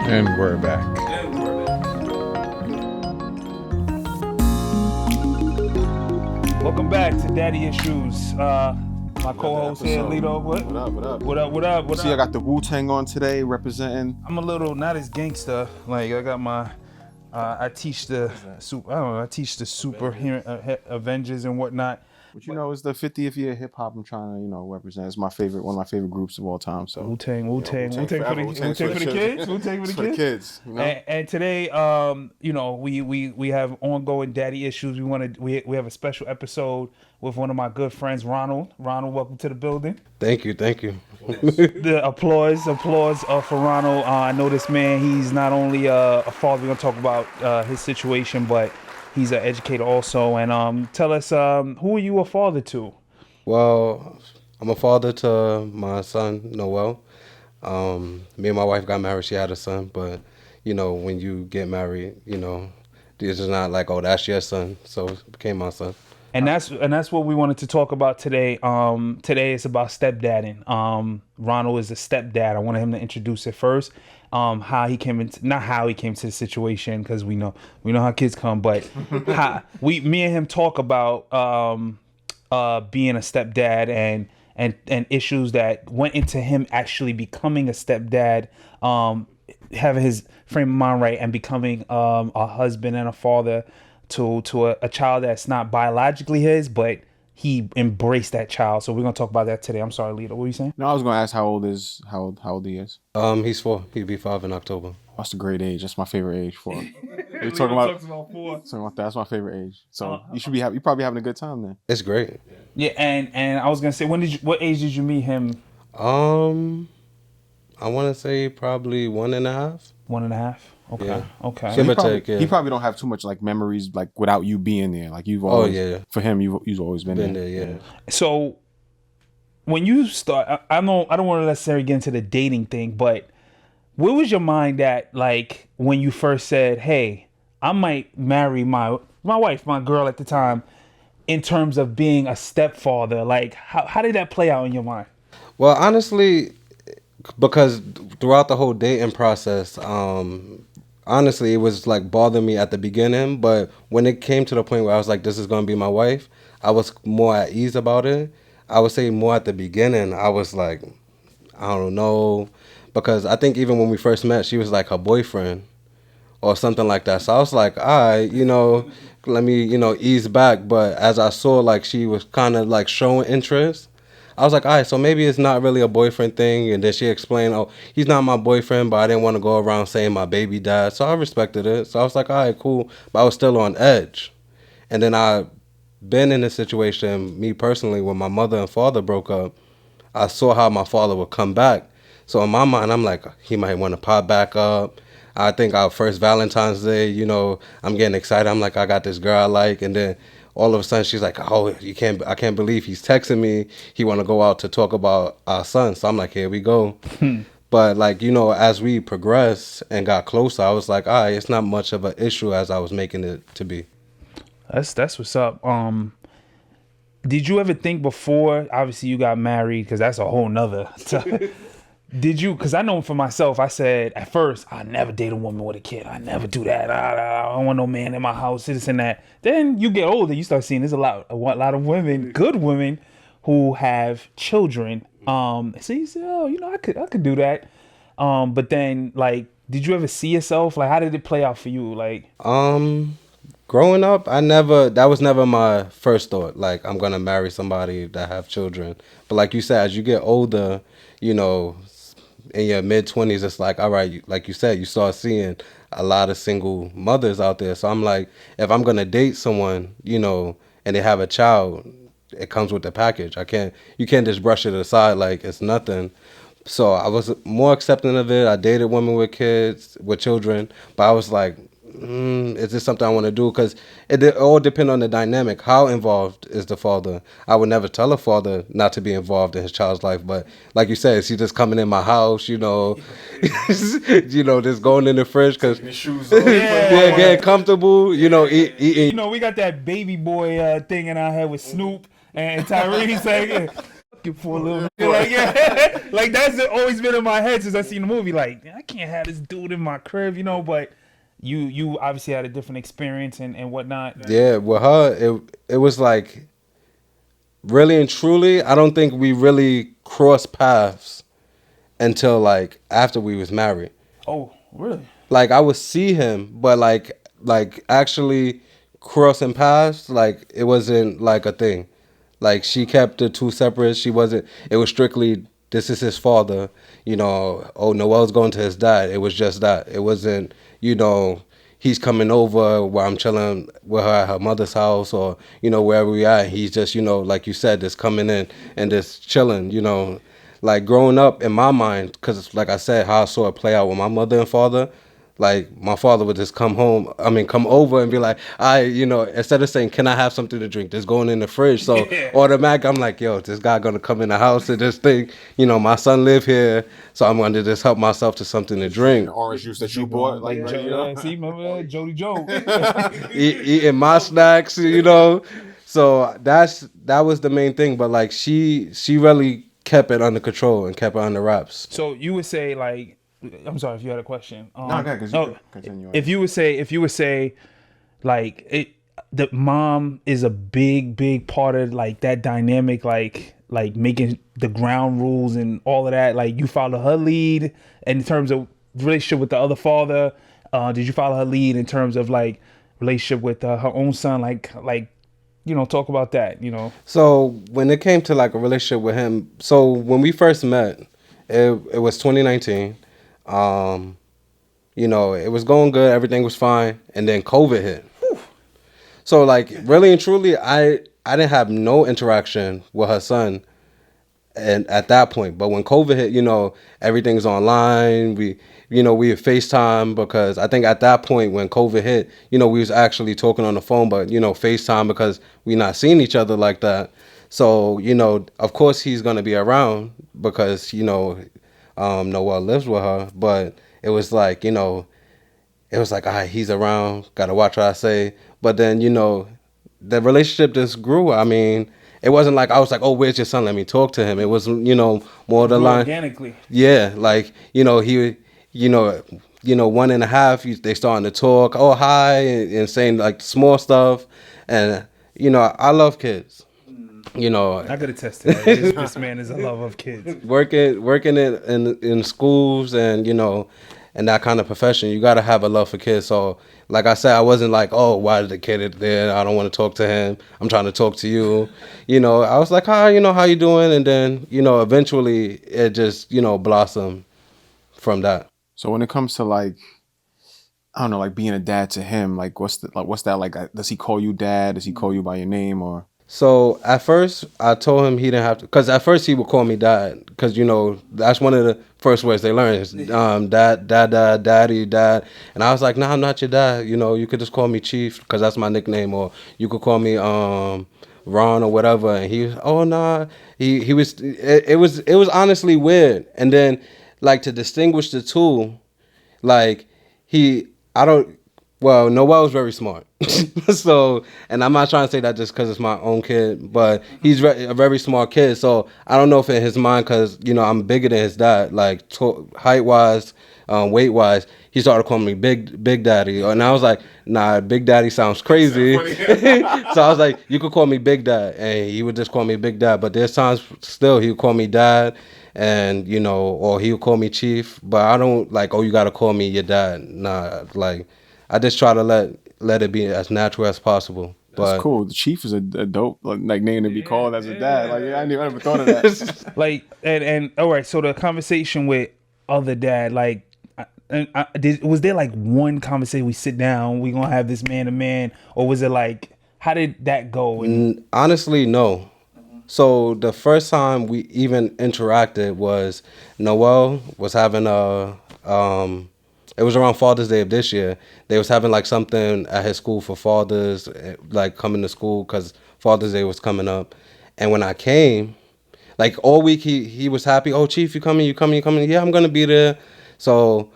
And we're back. Welcome back to Daddy Issues. My co-host here, Lito. What up? See, I got the Wu-Tang on today representing. I'm a little not as gangster. Like I got my, I teach the super Avengers and whatnot. Which is the 50th year hip hop I'm trying to, represent. It's one of my favorite groups of all time. So Wu-Tang for the kids. And today, we have ongoing daddy issues. We have a special episode with one of my good friends, Ronald. Ronald, welcome to the building. Thank you. The applause for Ronald. I know this man. He's not only a father. We're gonna talk about his situation, but he's an educator also. And tell us, who are you a father to? Well, I'm a father to my son, Noel. Me and my wife got married. She had a son, but when you get married, this is not like, oh, that's your son. So it became my son. And that's what we wanted to talk about today. Today is about stepdadding. Ronald is a stepdad. I wanted him to introduce it first. Not how he came to the situation, because we know how kids come, but me and him talk about being a stepdad and issues that went into him actually becoming a stepdad, having his frame of mind right, and becoming a husband and a father to a child that's not biologically his, but he embraced that child. So we're gonna talk about that today. I'm sorry, Lito. What were you saying? No, I was gonna ask how old he is. He's 4. He'll be 5 in October. That's a great age. That's my favorite age for. We're talking about 4. Talking about that's my favorite age. So you probably having a good time then. It's great. Yeah, and I was gonna say, what age did you meet him? I want to say probably 1.5. 1.5. Okay. Yeah. Okay. He probably don't have too much like memories like without you being there. Like you've always. For him, you've always been there. Yeah. So when you start, I don't want to necessarily get into the dating thing, but where was your mind at, like, when you first said, "Hey, I might marry my wife, my girl at the time," in terms of being a stepfather? Like, how did that play out in your mind? Well, honestly, because throughout the whole dating process, honestly, it was like bothering me at the beginning, but when it came to the point where I was like, this is going to be my wife, I was more at ease about it. I would say more at the beginning, I was like, I don't know, because I think even when we first met, she was like her boyfriend or something like that. So I was like, all right, let me, ease back. But as I saw, like, she was kind of like showing interest, I was like, all right, so maybe it's not really a boyfriend thing. And then she explained, oh, he's not my boyfriend, but I didn't want to go around saying my baby dad. So I respected it. So I was like, all right, cool. But I was still on edge. And then I been in a situation, me personally, when my mother and father broke up, I saw how my father would come back. So in my mind, I'm like, he might want to pop back up. I think our first Valentine's Day, I'm getting excited. I'm like, I got this girl I like. And then all of a sudden she's like, oh, I can't believe he's texting me. He want to go out to talk about our son. So I'm like, here we go. But like, as we progressed and got closer, I was like, all right, it's not much of an issue as I was making it to be. That's what's up. Did you ever think before, obviously you got married, because that's a whole nother did you, because I know for myself, I said at first, I never date a woman with a kid. I never do that. I don't want no man in my house, this and that. Then you get older, you start seeing there's a lot of women, good women, who have children. So you say, oh, I could do that. But then, like, did you ever see yourself? Like, how did it play out for you? Like, growing up, that was never my first thought. Like, I'm gonna marry somebody that have children. But like you said, as you get older, in your mid-20s, it's like, all right, like you said, you start seeing a lot of single mothers out there. So I'm like, if I'm going to date someone, and they have a child, it comes with the package. You can't just brush it aside like it's nothing. So I was more accepting of it. I dated women with children, but I was like, is this something I want to do? Because it all depends on the dynamic. How involved is the father? I would never tell a father not to be involved in his child's life. But like you said, is he just coming in my house, just going in the fridge because getting comfortable, eating. We got that baby boy thing in our head with Snoop and Tyrese saying, looking for a little nigga. Like, yeah, like that's always been in my head since I seen the movie. Like, I can't have this dude in my crib, you know. But you obviously had a different experience and whatnot. Yeah, with her, it was like really and truly. I don't think we really crossed paths until like after we was married. Oh, really? Like I would see him, but like actually crossing paths, like it wasn't like a thing. Like she kept the two separate. She wasn't. It was strictly this is his father. You know. Oh, Noel's going to his dad. It was just that. It wasn't. You know. He's coming over while I'm chilling with her at her mother's house, or you know wherever we at. He's just like you said, just coming in and just chilling. Like growing up in my mind, because like I said, how I saw it play out with my mother and father. Like my father would just come over and be like, instead of saying, can I have something to drink? Just going in the fridge. So automatic, I'm like, yo, this guy gonna come in the house and just think, my son live here. So I'm gonna just help myself to something to drink. Orange juice that you bought. Like, see, remember Jody Joe. Eating my snacks, So that was the main thing. But like she really kept it under control and kept it under wraps. So you would say like, I'm sorry if you had a question. No, because you continue. If you would say, like the mom is a big part of like that dynamic, like making the ground rules and all of that. Like you follow her lead in terms of relationship with the other father. Did you follow her lead in terms of like relationship with her own son? Like talk about that. So when it came to like a relationship with him, so when we first met, it was 2019. It was going good, everything was fine, and then COVID hit. Whew. So like really and truly, I didn't have no interaction with her son, and at that point. But when COVID hit, everything's online. We had FaceTime because I think at that point when COVID hit, we was actually talking on the phone, but FaceTime because we not seeing each other like that. So of course he's gonna be around because Noel lives with her, but it was like, all right, he's around, gotta watch what I say. But then, the relationship just grew. I mean, it wasn't like I was like, oh, where's your son? Let me talk to him. It was, more the line. Organically. Yeah, like, he 1.5, they starting to talk, oh, hi, and saying like small stuff. And, I love kids. I could attest to that. This man is a lover of kids. Working it in schools and and that kind of profession, you gotta have a love for kids. So like I said, I wasn't like, oh, why is the kid there? I don't want to talk to him. I'm trying to talk to you. I was like, hi, how you doing? And then eventually it just blossomed from that. So when it comes to like, I don't know, like being a dad to him, like what's that like? Does he call you dad? Does he call you by your name or? So at first I told him he didn't have to, because at first he would call me dad, because that's one of the first words they learn is dad, daddy, dad. And I was like, nah, I'm not your dad. You could just call me Chief because that's my nickname, or you could call me Ron or whatever. And he was, oh nah, he was. It was honestly weird. And then like to distinguish the two, like Well, Noel's very smart. So, and I'm not trying to say that just because it's my own kid, but he's a very smart kid. So I don't know if in his mind, because, I'm bigger than his dad, like height-wise, weight-wise, he started calling me Big Daddy. And I was like, nah, Big Daddy sounds crazy. So I was like, you could call me Big Dad. And he would just call me Big Dad. But there's times still he would call me Dad. And, or he would call me Chief. But I don't like, oh, you got to call me your dad. Nah, like, I just try to let it be as natural as possible. That's cool. The Chief is a dope like name to be called as a dad. Like I never thought of that. Like and all right. So the conversation with other dad, like, was there like one conversation we sit down, we gonna have this man to man, or was it like how did that go? Honestly, no. So the first time we even interacted was Noel was having it was around Father's Day of this year. They was having like something at his school for fathers, like coming to school because Father's Day was coming up. And when I came, like all week he was happy. Oh, Chief, you coming? Yeah, I'm gonna be there. So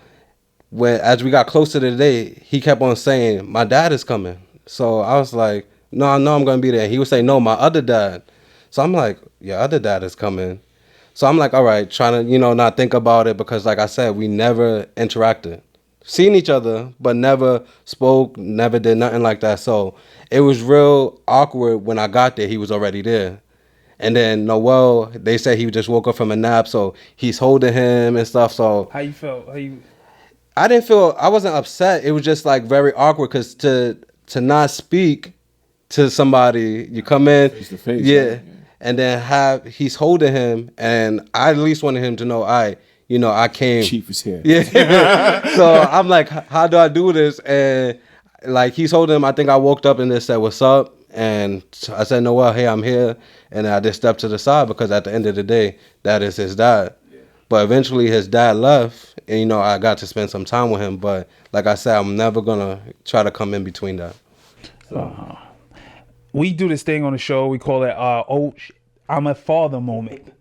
as we got closer to the day, he kept on saying, my dad is coming. So I was like, no, I'm gonna be there. He would say, no, my other dad. So I'm like, your other dad is coming. So I'm like, all right, trying to, not think about it because, like I said, we never interacted. Seen each other, but never spoke, never did nothing like that. So it was real awkward when I got there. He was already there. And then Noel, they said he just woke up from a nap, so he's holding him and stuff. So How you felt? How you? I wasn't upset. It was just like very awkward because to not speak to somebody, you come in, Face to face, yeah, right? Yeah. and then he's holding him, and I at least wanted him to know, I came. Chief is here. Yeah. So I'm like, how do I do this? And like he's holding him. I think I woke up and just said, "What's up?" And I said, "Noel, hey, I'm here." And I just stepped to the side because at the end of the day, that is his dad. But eventually his dad left, and I got to spend some time with him. But like I said, I'm never gonna try to come in between that. We do this thing on the show. We call it I'm a father moment.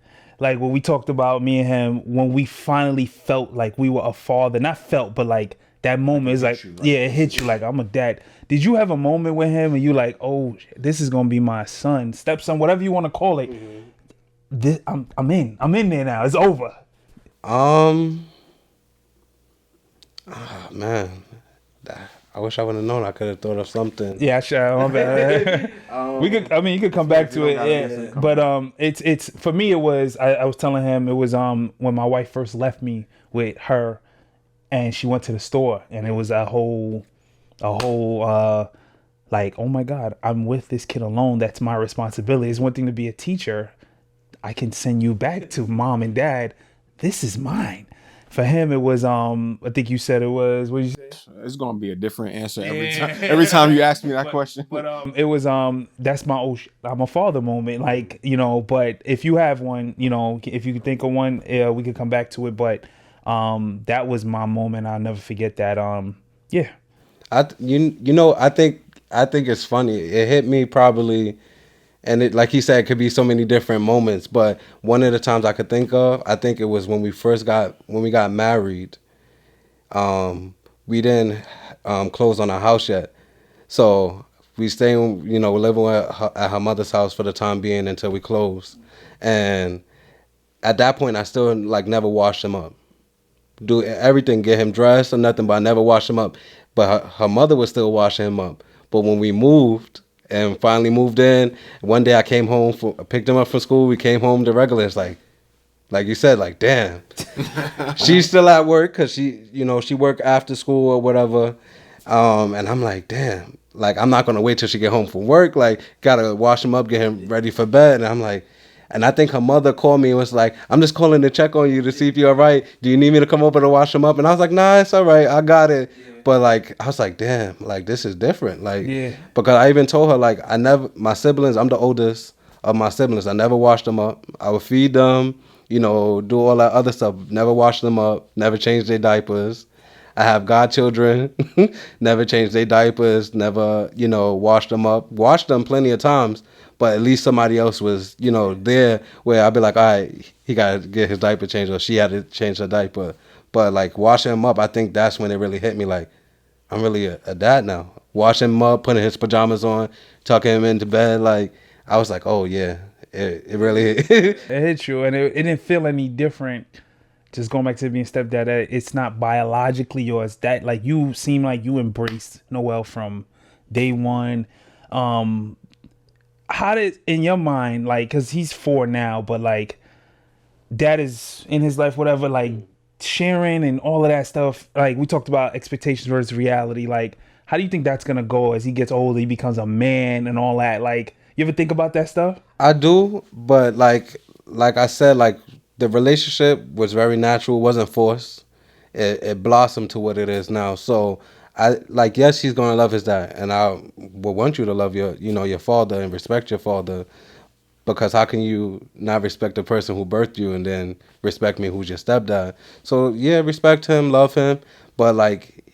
Like what we talked about, me and him, when we finally felt like we were a father. Not felt, but like that moment is like, yeah, it hit you like I'm a dad. Did you have a moment with him and you like, oh, this is gonna be my son, stepson, whatever you want to call it? This, I'm in there now. It's over. Man, I wish I would have known. I could have thought of something. Yeah, sure. My bad. We could. I mean, you could come back to it. Yeah. But it's for me. It was. I was telling him it was when my wife first left me with her, and she went to the store, and it was a whole like, oh my God, I'm with this kid alone. That's my responsibility. It's one thing to be a teacher. I can send you back to mom and dad. This is mine. For him, it was I think you said it was. What did you say? It's gonna be a different answer every time. Every time you ask me that question. But it was that's my I'm a father moment. Like but if you have one, if you could think of one, we could come back to it. But that was my moment. I'll never forget that. Yeah. I think it's funny. It hit me probably. And it, like he said, it could be so many different moments. But one of the times I could think of, I think it was when we got married. We didn't close on our house yet, so we stayed, living at her mother's house for the time being until we closed. And at that point, I still never washed him up, do everything, get him dressed or nothing, but I never washed him up. But her mother was still washing him up. But when we moved. And finally moved in. One day I came home, picked him up from school. We came home to regular. It's like you said, damn. She's still at work because she worked after school or whatever. And I'm like, damn. I'm not going to wait till she get home from work. Got to wash him up, get him ready for bed. And I'm like, and I think her mother called me and was like, I'm just calling to check on you to see if you're all right. Do you need me to come over to wash him up? And I was like, nah, it's all right. I got it. Yeah. But I was like, damn, this is different. Yeah. Because I even told her, my siblings, I'm the oldest of my siblings. I never washed them up. I would feed them, do all that other stuff. Never wash them up, never change their diapers. I have godchildren, never changed their diapers, never, washed them up. Washed them plenty of times. But at least somebody else was, there where I'd be like, all right, he got to get his diaper changed or she had to change her diaper. But washing him up, I think that's when it really hit me. I'm really a dad now. Washing him up, putting his pajamas on, tucking him into bed. I was like, oh yeah, it really it hit you. And it didn't feel any different. Just going back to being stepdad, it's not biologically yours. That you seem like you embraced Noel from day one. How did, in your mind, because he's 4 now, but dad is in his life, whatever, sharing and all of that stuff. We talked about expectations versus reality. How do you think that's gonna go as he gets older, he becomes a man and all that? You ever think about that stuff? I do, but like I said, the relationship was very natural, wasn't forced. It blossomed to what it is now. So yes, he's gonna love his dad, and I would want you to love your father and respect your father, because how can you not respect the person who birthed you and then respect me, who's your stepdad? So yeah, respect him, love him, but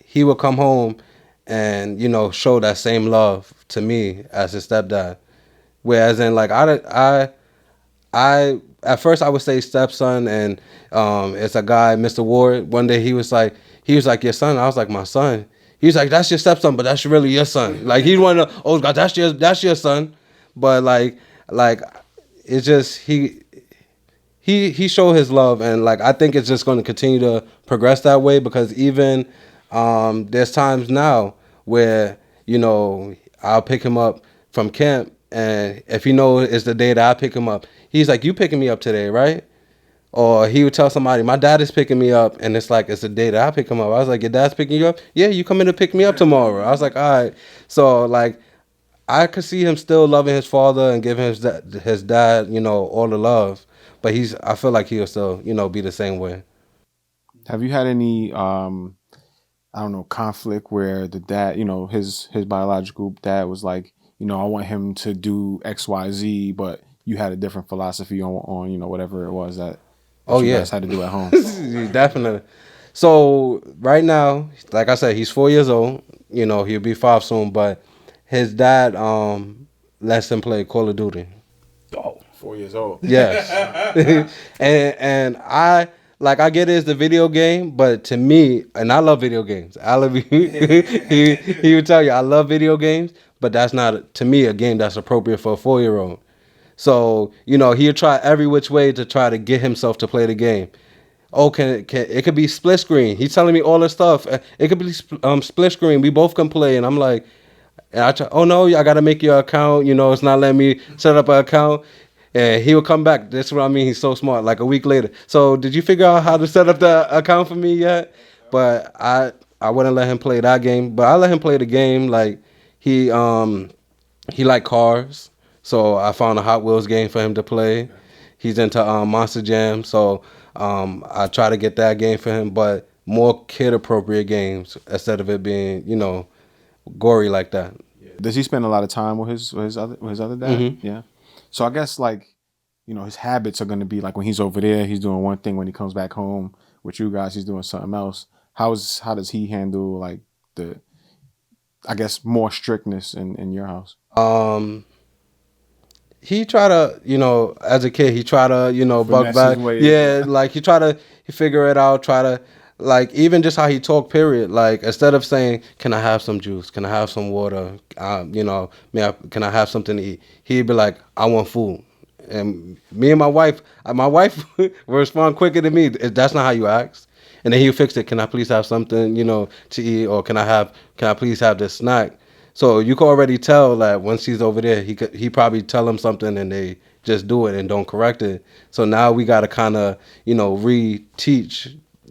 he would come home and show that same love to me as his stepdad. Whereas in I at first I would say stepson, and it's a guy, Mr. Ward. One day he was like your son. I was like, my son. He was like, that's your stepson, but that's really your son. He's one of those guys. That's your son. But it's just he showed his love, and like I think it's just going to continue to progress that way, because even there's times now where I'll pick him up from camp, and if it's the day that I pick him up, he's like, "You picking me up today, right?" Or he would tell somebody, "My dad is picking me up," and it's like it's the day that I pick him up. I was like, "Your dad's picking you up? Yeah, you come in to pick me up tomorrow." I was like, "All right." So like I could see him still loving his father and giving his dad, all the love. But I feel like he'll still, be the same way. Have you had any I don't know, conflict where the dad, his biological dad was like, I want him to do XYZ, but you had a different philosophy on whatever it was that Oh you yeah, guys had to do at home? definitely. So right now, like I said, he's 4 years old. He'll be 5 soon. But his dad lets him play Call of Duty. Oh, 4 years old. Yes. and I get it's the video game, but to me, and I love video games. I love he would tell you I love video games, but that's not to me a game that's appropriate for a 4-year-old. So he'll try every which way to try to get himself to play the game. Oh, can it could be split screen. He's telling me all this stuff. It could be split screen. We both can play, and I'm like, and I try, oh no, I gotta make your account. It's not letting me set up an account. And he will come back. That's what I mean. He's so smart. Like a week later. So did you figure out how to set up the account for me yet? But I wouldn't let him play that game. But I let him play the game. Like he like cars. So I found a Hot Wheels game for him to play. He's into Monster Jam. So I try to get that game for him. But more kid appropriate games instead of it being gory like that. Does he spend a lot of time with his other dad? Mm-hmm. Yeah. So I guess like, his habits are going to be like when he's over there, he's doing one thing. When he comes back home with you guys, he's doing something else. How does he handle like the, I guess, more strictness in your house? He try to, as a kid, he try to, bug Finesse back. his way. Yeah, like he try to figure it out, try to, like, even just how he talk, period. Like, instead of saying, "Can I have some juice? Can I have some water? Can I have something to eat?" He'd be like, "I want food." And me and my wife will respond quicker than me. That's not how you ask. And then he'll fix it. "Can I please have something, to eat? Or can I please have this snack?" So you can already tell that once he's over there, he probably tell him something and they just do it and don't correct it. So now we got to kind of, re-teach.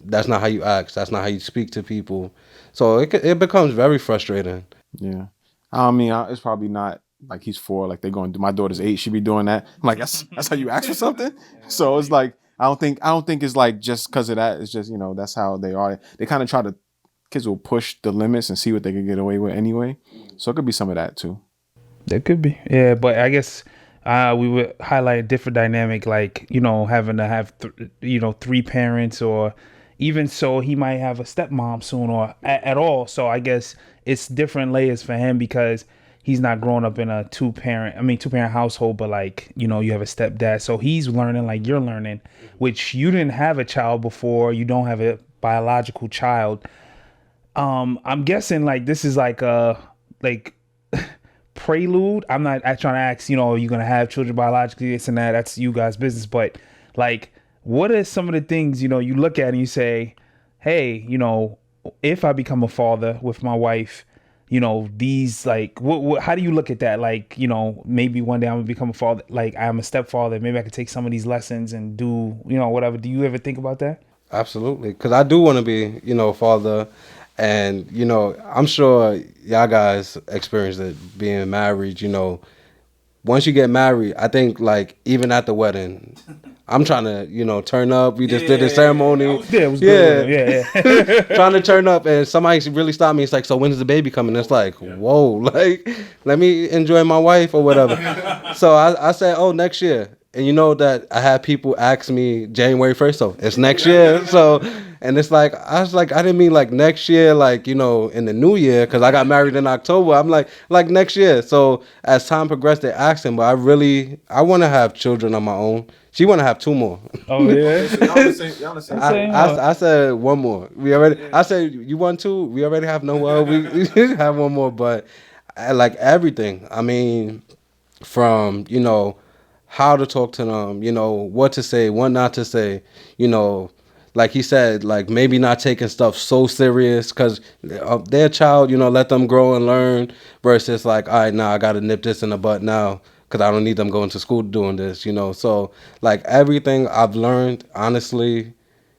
That's not how you act. That's not how you speak to people. So it becomes very frustrating. Yeah. I mean, it's probably not like he's 4, like they're going to, my daughter's 8, she be doing that. I'm like, that's how you ask for something? So it's like, I don't think it's like just because of that. It's just, that's how they are. They kind of kids will push the limits and see what they can get away with anyway. So it could be some of that too. There could be. Yeah, but I guess we would highlight a different dynamic, like, having to have, 3 parents, or even so he might have a stepmom soon, or at all. So I guess it's different layers for him because he's not growing up in a two-parent household, but like, you have a stepdad. So he's learning like you're learning, which you didn't have a child before. You don't have a biological child. I'm guessing like this is like a prelude. I'm not trying to ask, are you gonna have children biologically, this and that. That's you guys' business. But like, what are some of the things you look at and you say, hey, if I become a father with my wife, these like, how do you look at that? Like, maybe one day I'm gonna become a father. Like I'm a stepfather. Maybe I could take some of these lessons and do, whatever. Do you ever think about that? Absolutely, because I do want to be, father, and I'm sure y'all guys experienced it being married. Once you get married, I think like even at the wedding, I'm trying to turn up. We just did the ceremony. It was good. Yeah. Trying to turn up, and somebody really stopped me. It's like, "So when is the baby coming?" It's like, whoa, like let me enjoy my wife or whatever. So I said, "Oh, next year." And that I had people ask me January 1st, so it's next year. So, and it's like, I was like, I didn't mean like next year, like, in the new year, because I got married in October. I'm like next year. So as time progressed, they asked him, but I want to have children on my own. She want to have 2 more. Oh, yeah. Y'all the same. I said 1 more. I said, you want 2? We already have no, we have 1 more, but like everything. I mean, from, how to talk to them, you know, what to say, what not to say, you know, like he said, like maybe not taking stuff so serious because they're a child, you know, let them grow and learn versus like, all right, now I got to nip this in the butt now because I don't need them going to school doing this, you know. So like everything I've learned, honestly,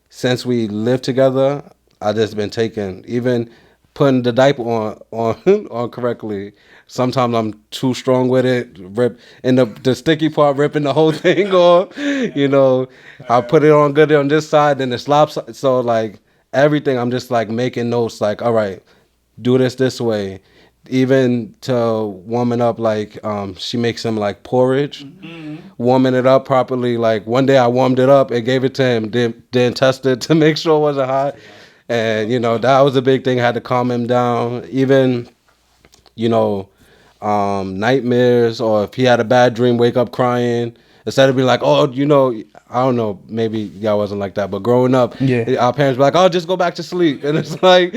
since we lived together, I just been taking, even putting the diaper on on correctly. Sometimes I'm too strong with it, rip in the sticky part, ripping the whole thing off. You know, I put it on good on this side, then the slop side. So like everything, I'm just like making notes. Like, all right, do this way. Even to warming up, like she makes him like porridge, warming it up properly. Like one day I warmed it up and gave it to him, then tested to make sure it wasn't hot. And you know that was a big thing. I had to calm him down. Even you know nightmares, or if he had a bad dream, wake up crying. Instead of being like, oh, you know, I don't know, maybe y'all wasn't like that, but growing up, Yeah. our parents were like, oh, just go back to sleep. And it's like,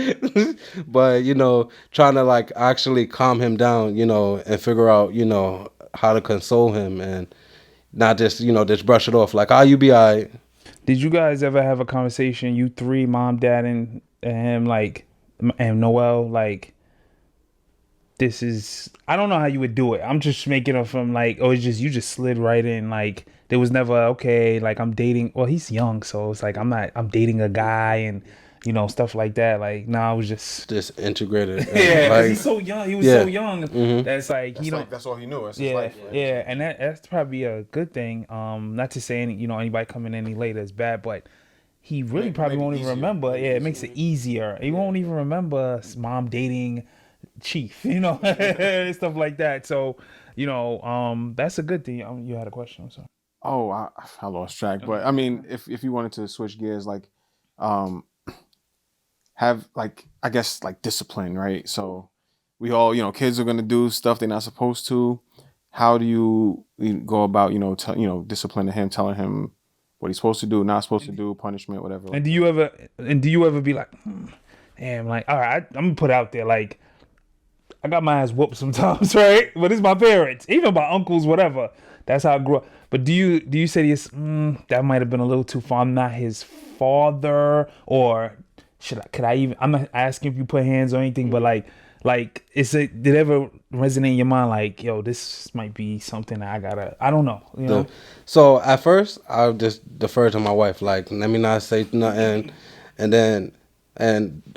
but, you know, trying to like actually calm him down, you know, and figure out, you know, how to console him and not just, you know, just brush it off. Like, oh, you be all right. Did you guys ever have a conversation, you three, mom, dad, and him, like, and Noel, like, this is, I don't know how you would do it. I'm just making it from like, oh, it's just, you just slid right in. Like, there was never, okay, like I'm dating, well, he's young. So it's like, I'm dating a guy and, you know, stuff like that. Like, no, I was just, Integrated. yeah, 'cause Like, he's so young. He was yeah. so young. That's like, That's you know, like that's all he knew. That's his yeah, life. yeah, and that's probably a good thing. Not to say any, you know, anybody coming any later is bad, but he really probably maybe won't even easier. remember. Maybe Yeah, it makes it easier. He won't even remember his mom dating Chief, you know, stuff like that. So, you know, that's a good thing. You had a question, I'm sorry. Oh, I lost track. But I mean, if you wanted to switch gears, like, um, have like I guess like discipline, right? So we all, you know, kids are gonna do stuff they're not supposed to. How do you go about, you know, disciplining him, telling him what he's supposed to do, not supposed to do, punishment, whatever. And do you ever be like, damn, like, all right, I'm gonna put it out there, like, I got my ass whooped sometimes, right? But it's my parents, even my uncles, whatever. That's how I grew up. But do you say this? That might have been a little too far. I'm not his father, or could I even? I'm not asking if you put hands or anything, but like, did it ever resonate in your mind? Like, yo, this might be something that I don't know, you know. So at first, I would just defer to my wife. Like, let me not say nothing, and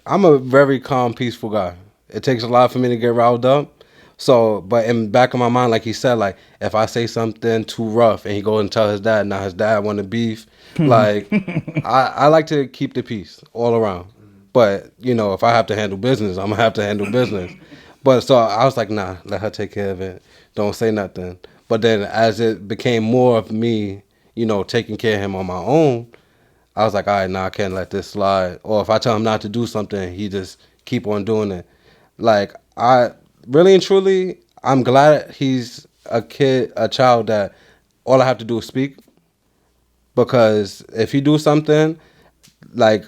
I'm a very calm, peaceful guy. It takes a lot for me to get riled up. So, but in the back of my mind, like he said, like if I say something too rough and he goes and tell his dad, now his dad want to beef, like I like to keep the peace all around. But you know, if I have to handle business, I'm gonna have to handle business. But so I was like, nah, let her take care of it. Don't say nothing. But then as it became more of me, you know, taking care of him on my own, I was like, all right, nah, I can't let this slide. Or if I tell him not to do something, he just keep on doing it. Like, I really and truly, I'm glad he's a child that all I have to do is speak. Because if he do something, like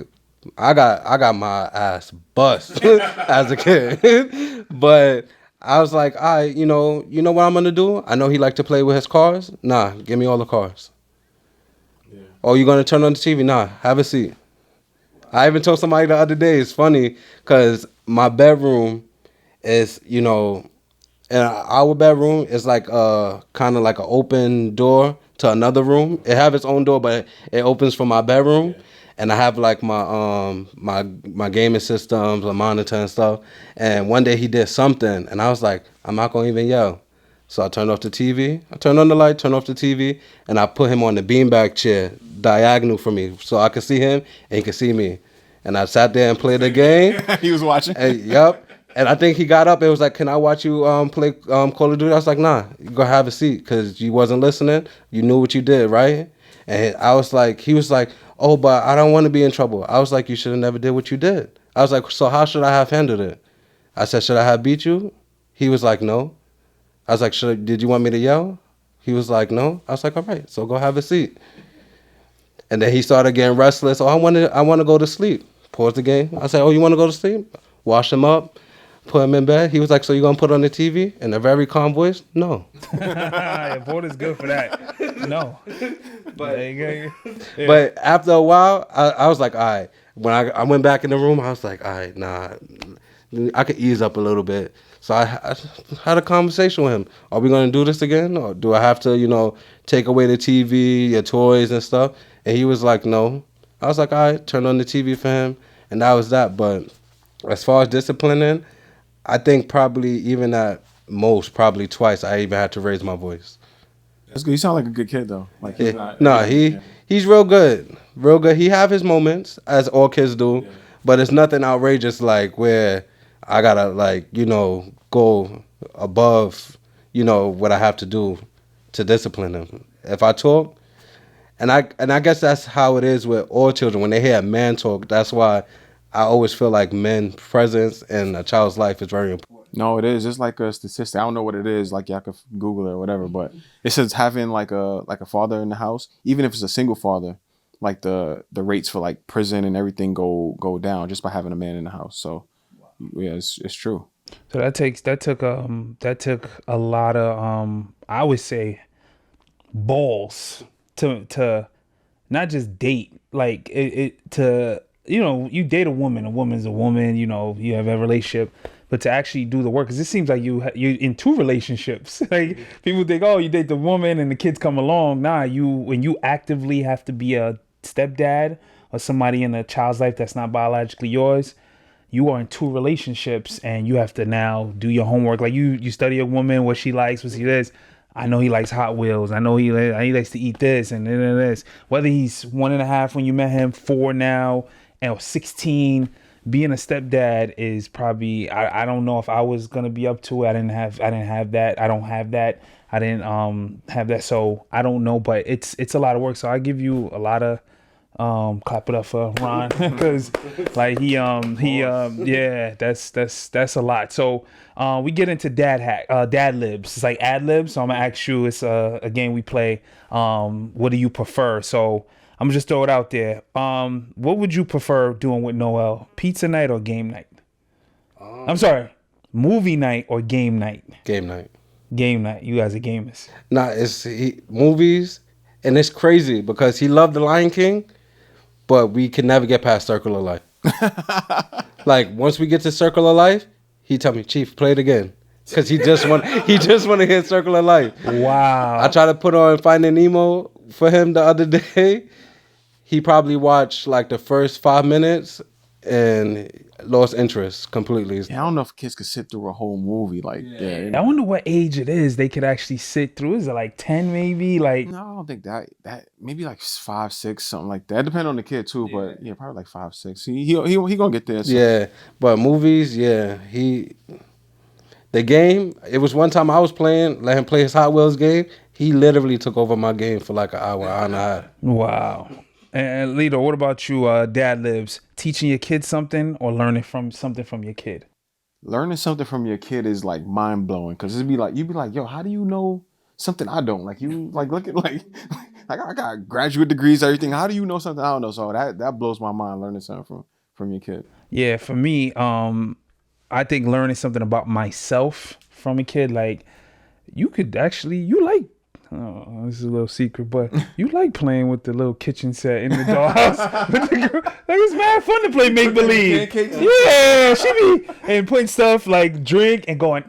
I got my ass bust as a kid. But I was like, you know what I'm gonna do? I know he like to play with his cars. Nah, give me all the cars. Yeah. Oh, you gonna turn on the TV? Nah, have a seat. I even told somebody the other day, it's funny, because my bedroom is, you know, and our bedroom is like kind of like an open door to another room. It have its own door, but it opens from my bedroom. Yeah. And I have like my gaming systems, a monitor and stuff. And one day he did something, and I was like, I'm not gonna even yell. So I turned off the TV. I turned on the light, turned off the TV, and I put him on the beanbag chair diagonal from me, so I could see him and he could see me. And I sat there and played the game. He was watching. And, yep. And I think he got up and was like, can I watch you play Call of Duty? I was like, nah, you go have a seat, because you wasn't listening. You knew what you did, right? And I was like, he was like, oh, but I don't want to be in trouble. I was like, you should have never did what you did. I was like, so how should I have handled it? I said, should I have beat you? He was like, no. I was like, did you want me to yell? He was like, no. I was like, all right, so go have a seat. And then he started getting restless. Oh, I want to go to sleep. Pause the game. I said, oh, you want to go to sleep? Wash him up. put him in bed. He was like, so you gonna put on the TV? In a very calm voice, no. Yeah, Porter's good for that. No. But, Yeah. but after a while, I was like, all right. When I went back in the room, I was like, all right, nah, I could ease up a little bit. So I had a conversation with him. Are we going to do this again? Or do I have to, take away the TV, your toys and stuff? And he was like, no. I was like, all right, turn on the TV for him. And that was that. But as far as disciplining, I think probably even at most, probably twice, I even had to raise my voice. That's good. You sound like a good kid though. Like he's not, he's real good. Real good. He have his moments, as all kids do. Yeah. But it's nothing outrageous like where I gotta go above, what I have to do to discipline him. If I talk, and I guess that's how it is with all children. When they hear a man talk, that's why I always feel like men's presence in a child's life is very important. No, it is. It's like a statistic. I don't know what it is. Like y'all could Google it or whatever, but it says having like a father in the house, even if it's a single father, like the rates for like prison and everything go down just by having a man in the house. So yeah, it's true. So that took a lot of I would say balls to not just date, like it to you date a woman's a woman, you have a relationship, but to actually do the work, because it seems like you're in two relationships. Like people think, oh, you date the woman and the kids come along. Nah, when you actively have to be a stepdad or somebody in a child's life that's not biologically yours, you are in two relationships and you have to now do your homework. Like you study a woman, what she likes, what she does. I know he likes Hot Wheels. I know he likes to eat this and this. Whether he's 1.5 when you met him, 4 now, and 16, being a stepdad is probably, I don't know if I was gonna be up to it. I didn't have that. I don't have that. I didn't have that. So I don't know, but it's a lot of work. So I give you a lot of clap it up for Ron, because like yeah, that's a lot. So we get into dad libs. It's like ad libs. So I'm gonna ask you, it's a game we play. What do you prefer? So I'm gonna just throw it out there. What would you prefer doing with Noel? Pizza night or game night? I'm sorry, movie night or game night? Game night. Game night. You guys are gamers. Nah, it's movies, and it's crazy because he loved The Lion King, but we can never get past Circle of Life. Like once we get to Circle of Life, he tell me, Chief, play it again, because he just want to hear Circle of Life. Wow. I tried to put on Finding Nemo for him the other day. He probably watched like the first 5 minutes and lost interest completely. Yeah, I don't know if kids could sit through a whole movie like that. I wonder what age it is they could actually sit through. Is it like 10 maybe? Like no, I don't think that maybe like 5, 6, something like that. Depending on the kid too, but yeah, probably like 5, 6. He gonna get there. So. Yeah, but movies, yeah, the game. It was one time I was playing, let him play his Hot Wheels game. He literally took over my game for like an hour and a half. Wow. And Lito, what about you, dad libs? Teaching your kid something or learning something from your kid? Learning something from your kid is like mind blowing, because you'd be like, yo, how do you know something I don't? Like you like look at like I got graduate degrees, everything. How do you know something I don't know? So that blows my mind, learning something from your kid. Yeah, for me, I think learning something about myself from a kid, like you could actually this is a little secret, but you like playing with the little kitchen set in the dollhouse. Like it's mad fun to play make believe. Yeah, she be and putting stuff like drink and going.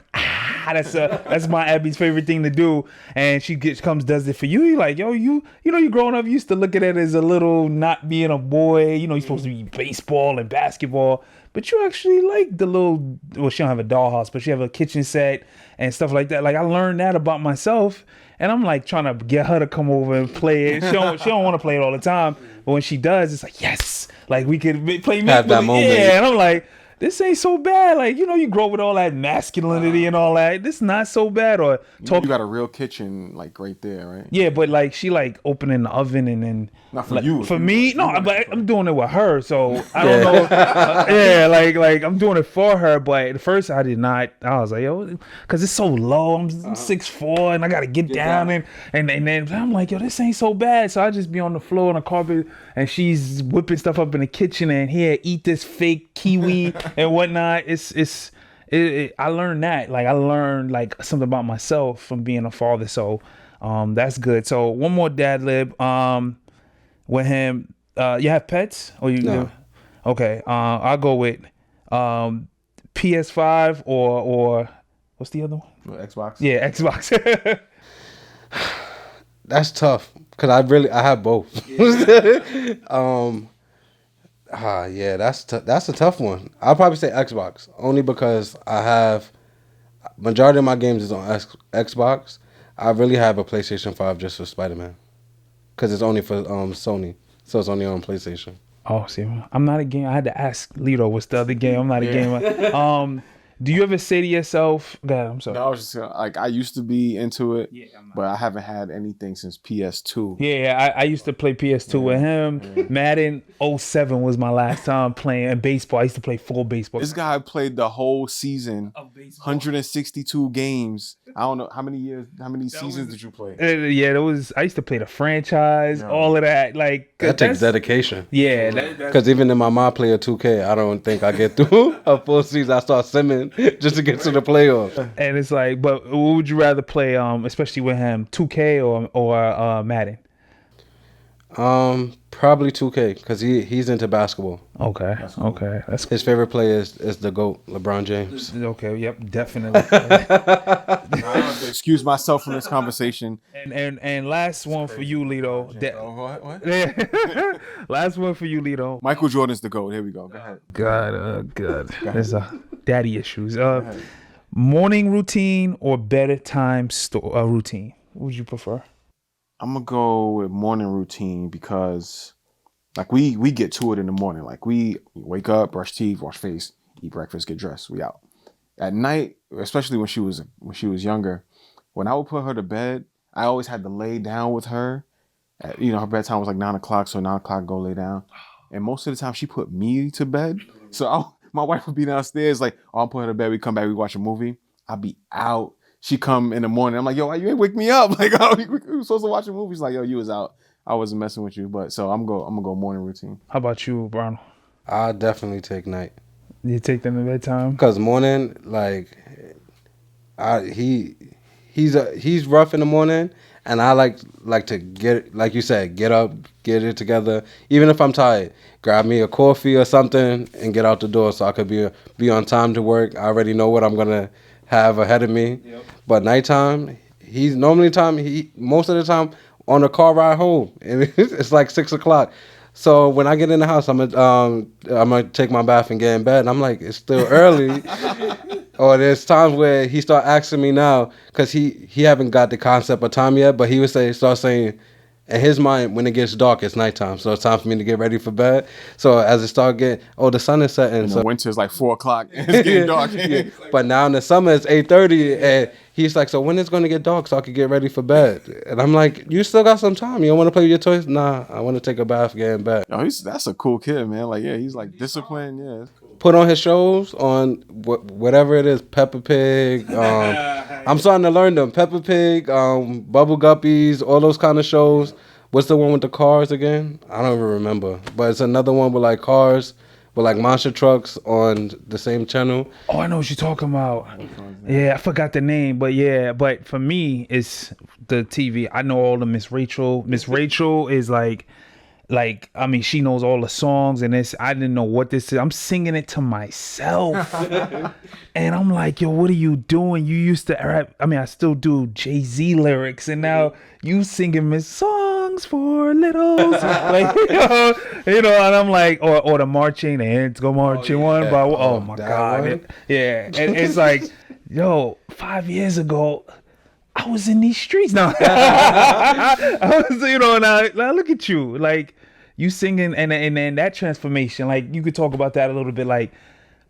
That's my Abby's favorite thing to do, and she does it for you. You're like, yo, you growing up, you used to look at it as a little not being a boy. You're supposed to be baseball and basketball, but you actually like the little. Well, she don't have a dollhouse, but she have a kitchen set and stuff like that. Like I learned that about myself. And I'm like trying to get her to come over and play it. She don't want to play it all the time, but when she does, it's like yes, like we could play. Have that moment. Yeah, and I'm like, this ain't so bad. Like you grow up with all that masculinity and all that. This not so bad. Or talk. You got a real kitchen like right there, right? Yeah, but like she like opening the oven and then. Not for like, you. For me, no, but I'm doing it with her, so I don't know. Yeah, like I'm doing it for her, but at first I did not. I was like, yo, because it's so low. I'm 6'4", and I gotta get down and then I'm like, yo, this ain't so bad. So I just be on the floor on the carpet, and she's whipping stuff up in the kitchen, and here, eat this fake kiwi and whatnot. It's I learned that. Like I learned like something about myself from being a father. So that's good. So one more dad lib. With him, you have pets or you? No. Okay. I'll go with PS5 or what's the other one? Xbox. Yeah, Xbox. That's tough because I have both. Yeah, that's a tough one. I'll probably say Xbox only because I have majority of my games is on Xbox. I really have a PlayStation 5 just for Spider-Man because it's only for Sony, so it's only on PlayStation. Oh, see, I'm not a game. I had to ask Lito what's the other game. I'm not a gamer. Do you ever say to yourself, God, I'm sorry. No, I was just like I used to be into it, Yeah, I'm not. but I haven't had anything since PS2. Yeah, I used to play PS2 with him. Madden 07 was my last time playing. And baseball, I used to play full baseball. This guy played the whole season, 162 games. I don't know how many seasons did you play? Yeah, I used to play the franchise, all of that. Like That takes dedication. Yeah, Because even in my My Player 2K, I don't think I get through a full season. I start simming just to get to the playoffs. and it's like, but what would you rather play? Especially with him, 2K or Madden? Probably 2K because he's into basketball. Okay, okay, that's His favorite player is the GOAT, LeBron James. okay. Yep, definitely. I have to excuse myself from this conversation. and last one for you, Lito. What? Last one for you, Lito. Michael Jordan's the GOAT. Here we go. Go ahead. God. There's daddy issues. Morning routine or bedtime routine? What would you prefer? I'm gonna go with morning routine because, like, we get to it in the morning. Like, we wake up, brush teeth, wash face, eat breakfast, get dressed. We out. At night, especially when she was younger, when I would put her to bed, I always had to lay down with her. Her bedtime was like 9:00, so 9:00 go lay down. And most of the time, she put me to bed. So my wife would be downstairs, like, oh, I'll put her to bed. We come back, we watch a movie. I'll be out. She come in the morning. I'm like, yo, why you ain't wake me up? Like, oh, we were supposed to watch a movie. She's like, yo, you was out. I wasn't messing with you. But so I'm gonna go morning routine. How about you, Ronald? I definitely take night. You take them to bedtime? Because morning, like, he's rough in the morning, and I like to get, like you said, get up, get it together. Even if I'm tired, grab me a coffee or something and get out the door so I could be on time to work. I already know what I'm gonna have ahead of me. Yep. But nighttime, most of the time on the car ride home, and it's like 6:00. So when I get in the house, I'm gonna take my bath and get in bed. And I'm like, it's still early. Or there's times where he start asking me now because he haven't got the concept of time yet, but he would start saying, in his mind, when it gets dark, it's nighttime. So it's time for me to get ready for bed. So as it start getting, the sun is setting. And so winter's like 4:00 and it's getting dark. Yeah. But now in the summer it's 8:30, and he's like, so when it's going to get dark so I can get ready for bed? And I'm like, you still got some time. You don't want to play with your toys? Nah, I want to take a bath, get in bed. Yo, that's a cool kid, man. Like, yeah, he's like disciplined. Yeah, it's cool. Put on his shows on whatever it is, Peppa Pig. I'm starting to learn them. Peppa Pig, Bubble Guppies, all those kind of shows. What's the one with the cars again? I don't even remember. But it's another one with like cars, with like monster trucks on the same channel. Oh, I know what you're talking about. Yeah, I forgot the name, but yeah. But for me, it's the TV. I know all the Miss Rachel. Miss Rachel is like I mean, she knows all the songs, and I didn't know what this is. I'm singing it to myself, and I'm like, yo, what are you doing? You used to rap. I mean, I still do Jay-Z lyrics, and now you singing Miss Songs for Littles, like and I'm like, or the marching, and go marching one by one. Oh my God, yeah, and it's like, yo, 5 years ago, I was in these streets now. I was, now look at you, like you singing, and that transformation, like you could talk about that a little bit. Like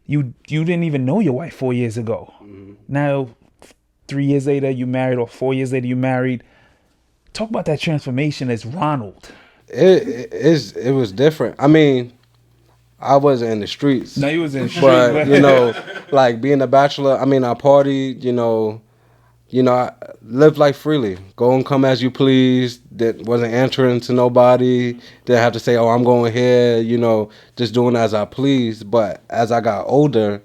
you didn't even know your wife 4 years ago. Mm-hmm. Now, 3 years later you married, or 4 years later you married. Talk about that transformation as Ronald. It was different. I mean, I wasn't in the streets. No, you was in the streets, but like being a bachelor. I mean, I partied. I lived life freely. Go and come as you please. That wasn't answering to nobody. Didn't have to say, oh, I'm going here. Just doing as I please. But as I got older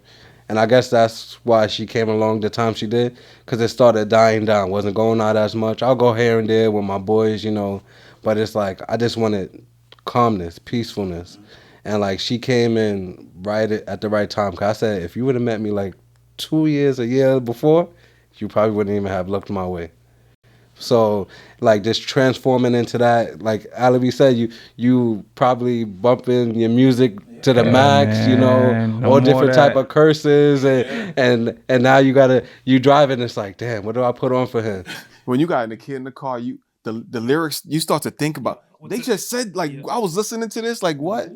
And I guess that's why she came along the time she did, because it started dying down. Wasn't going out as much. I'll go here and there with my boys, but it's like I just wanted calmness, peacefulness. And like she came in right at the right time. Cause I said, if you would have met me like 2 years, a year before, you probably wouldn't even have looked my way. So like just transforming into that, like Alavi said, you probably bumping your music to the max, man. No all more different type that. of curses, and now you driving. It's like, damn, what do I put on for him? When you got a kid in the car, the lyrics, you start to think about. They just said like I was listening to this, like what?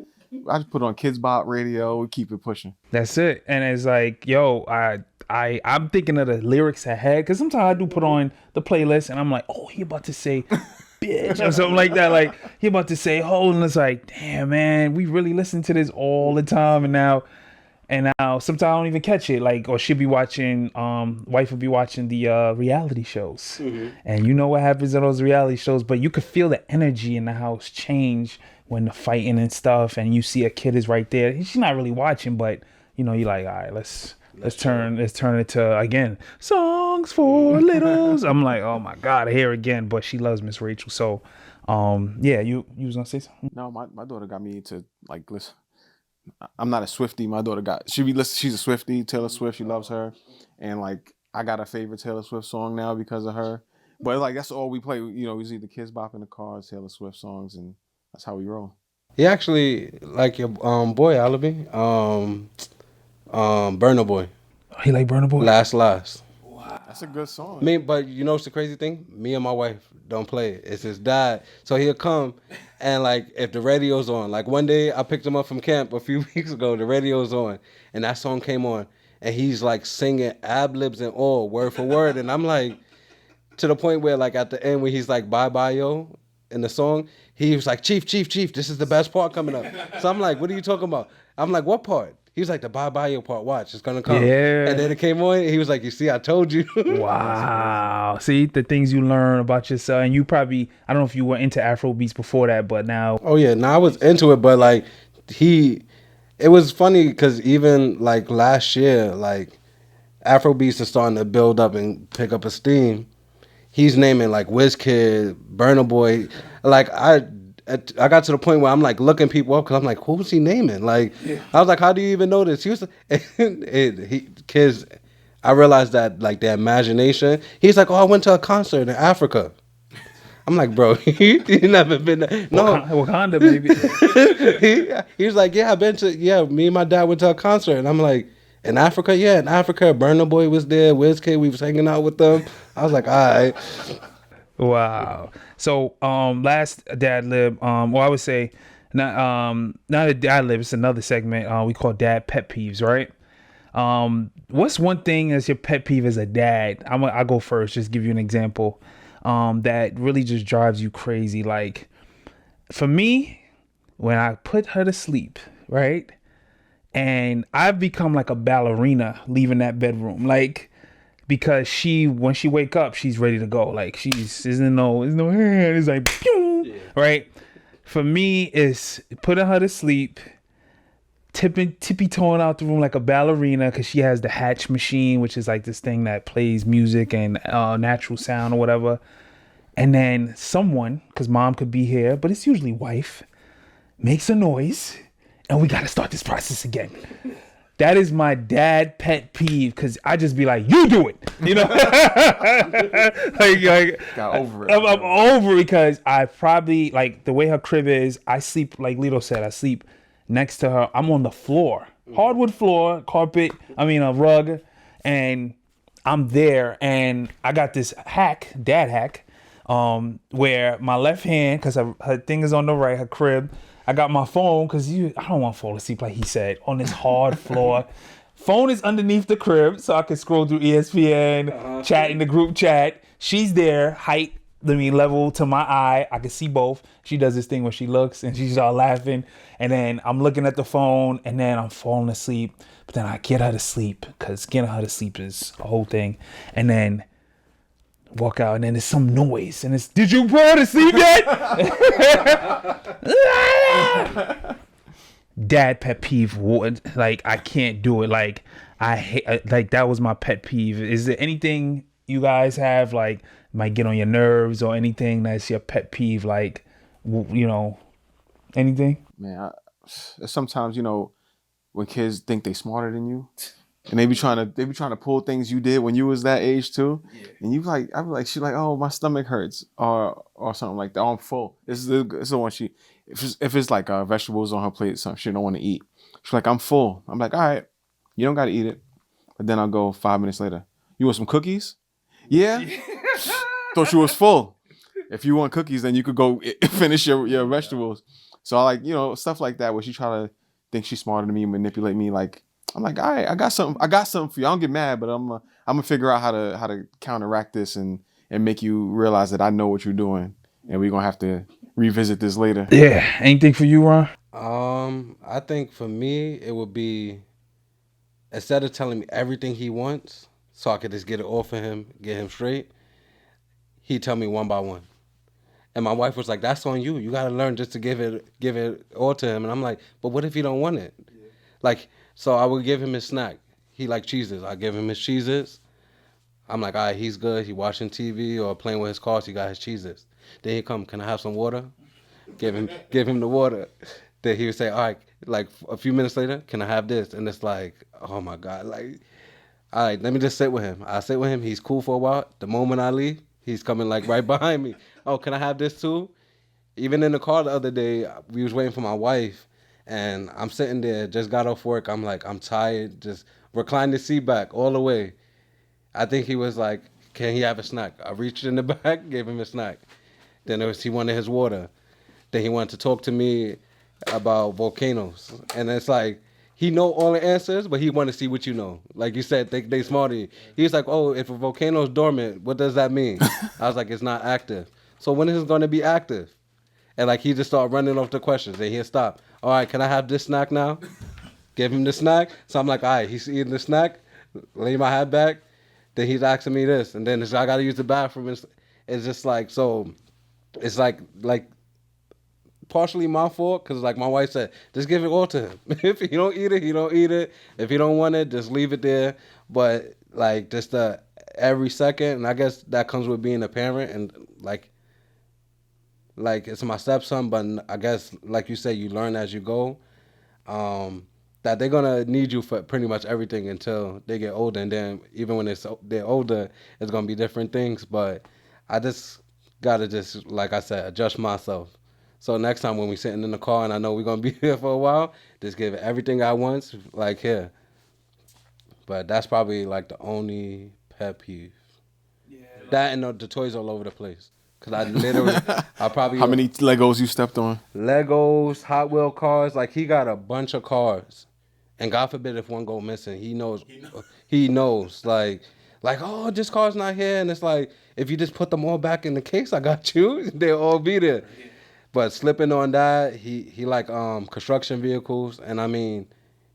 I just put on Kids Bop radio, we keep it pushing. That's it. And it's like, yo, I'm thinking of the lyrics ahead, because sometimes I do put on the playlist and I'm like, oh, he about to say bitch or something like that. Like he about to say oh, and it's like, damn man, we really listen to this all the time. And now sometimes I don't even catch it. Like, or she'll be watching, wife will be watching the reality shows. And you know what happens in those reality shows, but you could feel the energy in the house change when the fighting and stuff, and you see a kid is right there. She's not really watching, but you're like, all right, let's turn it to, again, songs for littles. I'm like, oh my God, I hear it again. But she loves Miss Rachel. So yeah, you was gonna say something? No, my daughter got me to like listen. I'm not a Swiftie. My daughter she's a Swiftie, Taylor Swift, she loves her. And like I got a favorite Taylor Swift song now because of her. But like that's all we play. We see the Kids Bop in the car, Taylor Swift songs, and that's how we roll. He actually like your boy Alabi, Burna Boy. He like Burna Boy? Last. That's a good song. But you know what's the crazy thing? Me and my wife don't play it. It's his dad. So he'll come and like if the radio's on. Like one day I picked him up from camp a few weeks ago. The radio's on and that song came on and he's like singing ad-libs and all word for word. And I'm like, to the point where like at the end when he's like bye bye yo in the song, he was like, Chief, this is the best part coming up. So I'm like, what are you talking about? I'm like, what part? He was like, the bye bye yo part, watch, it's gonna come. Yeah. And then it came on, he was like, you see, I told you. Wow. See the things you learn about yourself. And you probably, I don't know if you were into Afro beats before that, but now. Oh yeah, I was into it, but like it was funny because even like last year, like Afrobeats is starting to build up and pick up a steam. He's naming like Wizkid, Burna Boy. Like I got to the point where I'm like looking people up because I'm like, who was he naming? Like I was like, how do you even know this? He was kids. I realized that like their imagination. He's like, oh, I went to a concert in Africa. I'm like, bro, you never been there. No, Wakanda, baby. he was like, yeah, me and my dad went to a concert. And I'm like, in Africa? Yeah, in Africa. Burna Boy was there. Wizkid, we was hanging out with them. I was like, all right. Wow. So, last dad lib, well, I would say, not a dad lib, it's another segment we call dad pet peeves, right? What's one thing as your pet peeve as a dad? I'll go first, just give you an example. That really just drives you crazy. Like for me, when I put her to sleep, right? And I've become like a ballerina leaving that bedroom, like, because when she wake up, she's ready to go. Like there's no hand. It's like, pew, yeah. Right? For me, it's putting her to sleep, tippy-toeing out the room like a ballerina, because she has the hatch machine, which is like this thing that plays music and natural sound or whatever. And then someone, because mom could be here, but it's usually wife, makes a noise, and we got to start this process again. That is my dad pet peeve, because I just be like, you do it, like Got over it. I'm over it, because I probably, like, the way her crib is, I sleep, like Lito said, I sleep next to her. I'm on the floor, hardwood floor, carpet, a rug, and I'm there, and I got this dad hack, where my left hand, because her thing is on the right, her crib, I got my phone, because I don't want to fall asleep, like he said, on this hard floor. Phone is underneath the crib, so I can scroll through ESPN, chat in the group chat. She's there, level to my eye. I can see both. She does this thing where she looks, and she's all laughing. And then I'm looking at the phone, and then I'm falling asleep. But then I get her to sleep, because getting her to sleep is a whole thing. And then walk out, and then there's some noise, and it's, did you put her to sleep yet? Dad pet peeve, like, I can't do it. Like, I hate, like, that was my pet peeve. Is there anything you guys have, like, might get on your nerves, or anything that's your pet peeve, like, anything? Man, sometimes, when kids think they smarter than you, and they be trying to pull things you did when you was that age too, and I be like, she like, oh, my stomach hurts, or something like that. Oh, I'm full. This is the one she, if it's like vegetables on her plate, something she don't want to eat. She's like, I'm full. I'm like, all right, you don't got to eat it. But then I'll go 5 minutes later. You want some cookies? Yeah. Thought you was full. If you want cookies, then you could go finish your vegetables. So I like, stuff like that where she try to think she's smarter than me, manipulate me. Like, I'm like, all right, I got something for you. I don't get mad, but I'm gonna figure out how to counteract this and make you realize that I know what you're doing, and we're gonna have to revisit this later. Yeah. Anything for you, Ron? I think for me it would be, instead of telling me everything he wants, so I could just get it off of him, get him straight, he tell me one by one. And my wife was like, "That's on you. You gotta learn just to give it all to him." And I'm like, "But what if he don't want it?" Yeah. Like, so I would give him his snack. He like cheeses. I give him his cheeses. I'm like, all right, he's good. He watching TV or playing with his cars. He got his cheeses. Then he come, can I have some water? Give him the water. Then he would say, all right, like a few minutes later, can I have this? And it's like, oh my God, like, all right, let me just sit with him. I sit with him. He's cool for a while. The moment I leave, he's coming like right behind me. Oh, can I have this too? Even in the car the other day, we was waiting for my wife, and I'm sitting there, just got off work. I'm like, I'm tired. Just recline the seat back all the way. I think he was like, can he have a snack? I reached in the back, gave him a snack. Then he wanted his water. Then he wanted to talk to me about volcanoes. And it's like, he know all the answers, but he want to see what you know. Like you said, they smarty. He's like, oh, if a volcano is dormant, what does that mean? I was like, it's not active. So when is it going to be active? And like he just started running off the questions. Then he'll stop. All right, can I have this snack now? Give him the snack. So I'm like, all right, he's eating the snack. Lay my hat back. Then he's asking me this, and then I got to use the bathroom. It's just like, so it's like partially my fault, because like my wife said, just give it all to him. If he don't eat it, he don't eat it. If he don't want it, just leave it there. But like just every second, and I guess that comes with being a parent, and like it's my stepson, but I guess like you say, you learn as you go. That they're gonna need you for pretty much everything until they get older, and then even when they're older, it's gonna be different things. But I just gotta just, like I said, adjust myself. So next time when we sitting in the car and I know we're gonna be here for a while, just give it everything I want, like here. But that's probably like the only pet peeve. Yeah. That and the toys all over the place. Cause I probably How many Legos you stepped on? Legos, Hot Wheel cars. Like he got a bunch of cars. And God forbid if one go missing, he knows. He knows. Like, oh, this car's not here, and it's like, if you just put them all back in the case, I got you. They'll all be there. But slipping on that, he like construction vehicles, and I mean,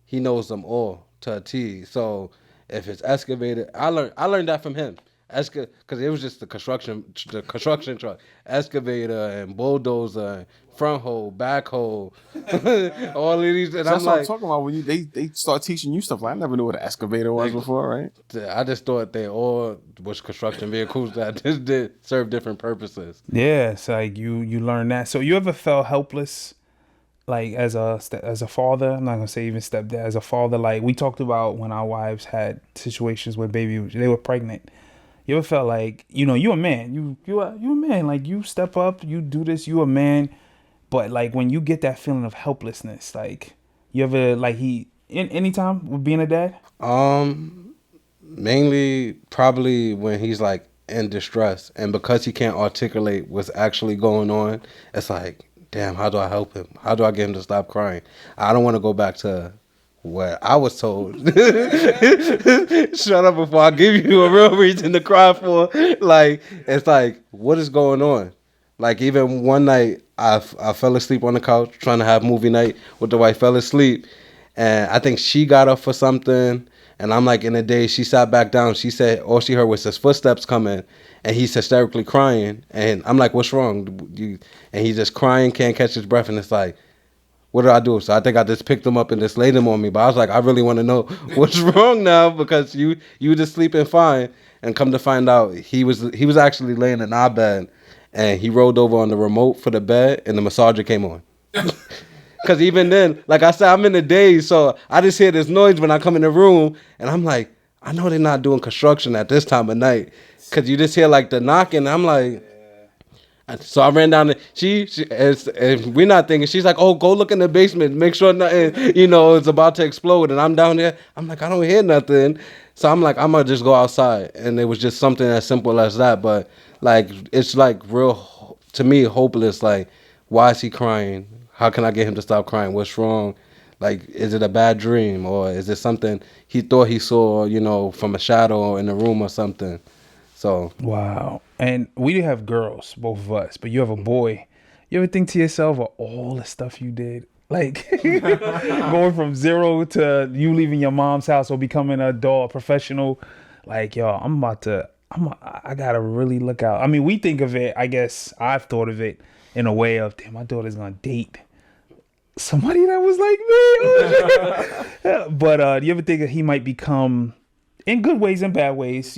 he knows them all to a T. So if it's excavated, I learned that from him. Because it was just the construction truck, excavator and bulldozer, and front hole, back hole, all of these. And So that's I'm what I'm like, talking about when they start teaching you stuff. Like I never knew what an excavator was before, right? I just thought they all was construction vehicles that just did serve different purposes. Yeah, it's like you learn that. So you ever felt helpless, like as a father? I'm not gonna say even stepdad. As a father, like we talked about when our wives had situations where they were pregnant. You ever felt like, you a man, you a man, like you step up, you do this, you a man, but like when you get that feeling of helplessness, like you ever like anytime with being a dad? Mainly probably when he's like in distress, and because he can't articulate what's actually going on, it's like, damn, how do I help him? How do I get him to stop crying? I don't want to go back to what I was told. Shut up before I give you a real reason to cry for. Like, it's like, what is going on? Like, even one night, I fell asleep on the couch trying to have movie night with the wife, fell asleep. And I think she got up for something. And I'm like, in the day, she sat back down. She said, all she heard was his footsteps coming. And he's hysterically crying. And I'm like, what's wrong? And he's just crying, can't catch his breath. And it's like, what did I do? So I think I just picked him up and just laid him on me. But I was like, I really want to know what's wrong now, because you just sleeping fine. And come to find out, he was actually laying in our bed, and he rolled over on the remote for the bed, and the massager came on. Because even then, like I said, I'm in the daze, so I just hear this noise when I come in the room, and I'm like, I know they're not doing construction at this time of night, because you just hear like the knocking. And I'm like, so I ran down. And we're not thinking. She's like, "Oh, go look in the basement, make sure nothing, is about to explode." And I'm down there. I'm like, I don't hear nothing. So I'm like, I'm gonna just go outside. And it was just something as simple as that. But like, it's like real to me, hopeless. Like, why is he crying? How can I get him to stop crying? What's wrong? Like, is it a bad dream, or is it something he thought he saw, from a shadow in the room or something? So wow. And we do have girls, both of us, but you have a boy. You ever think to yourself of all the stuff you did? Like going from 0 to you leaving your mom's house or becoming an adult, professional. Like, yo, I gotta really look out. I mean, we think of it, I guess I've thought of it in a way of, damn, my daughter's gonna date somebody that was like me. Oh, shit. But do you ever think that he might become, in good ways and bad ways,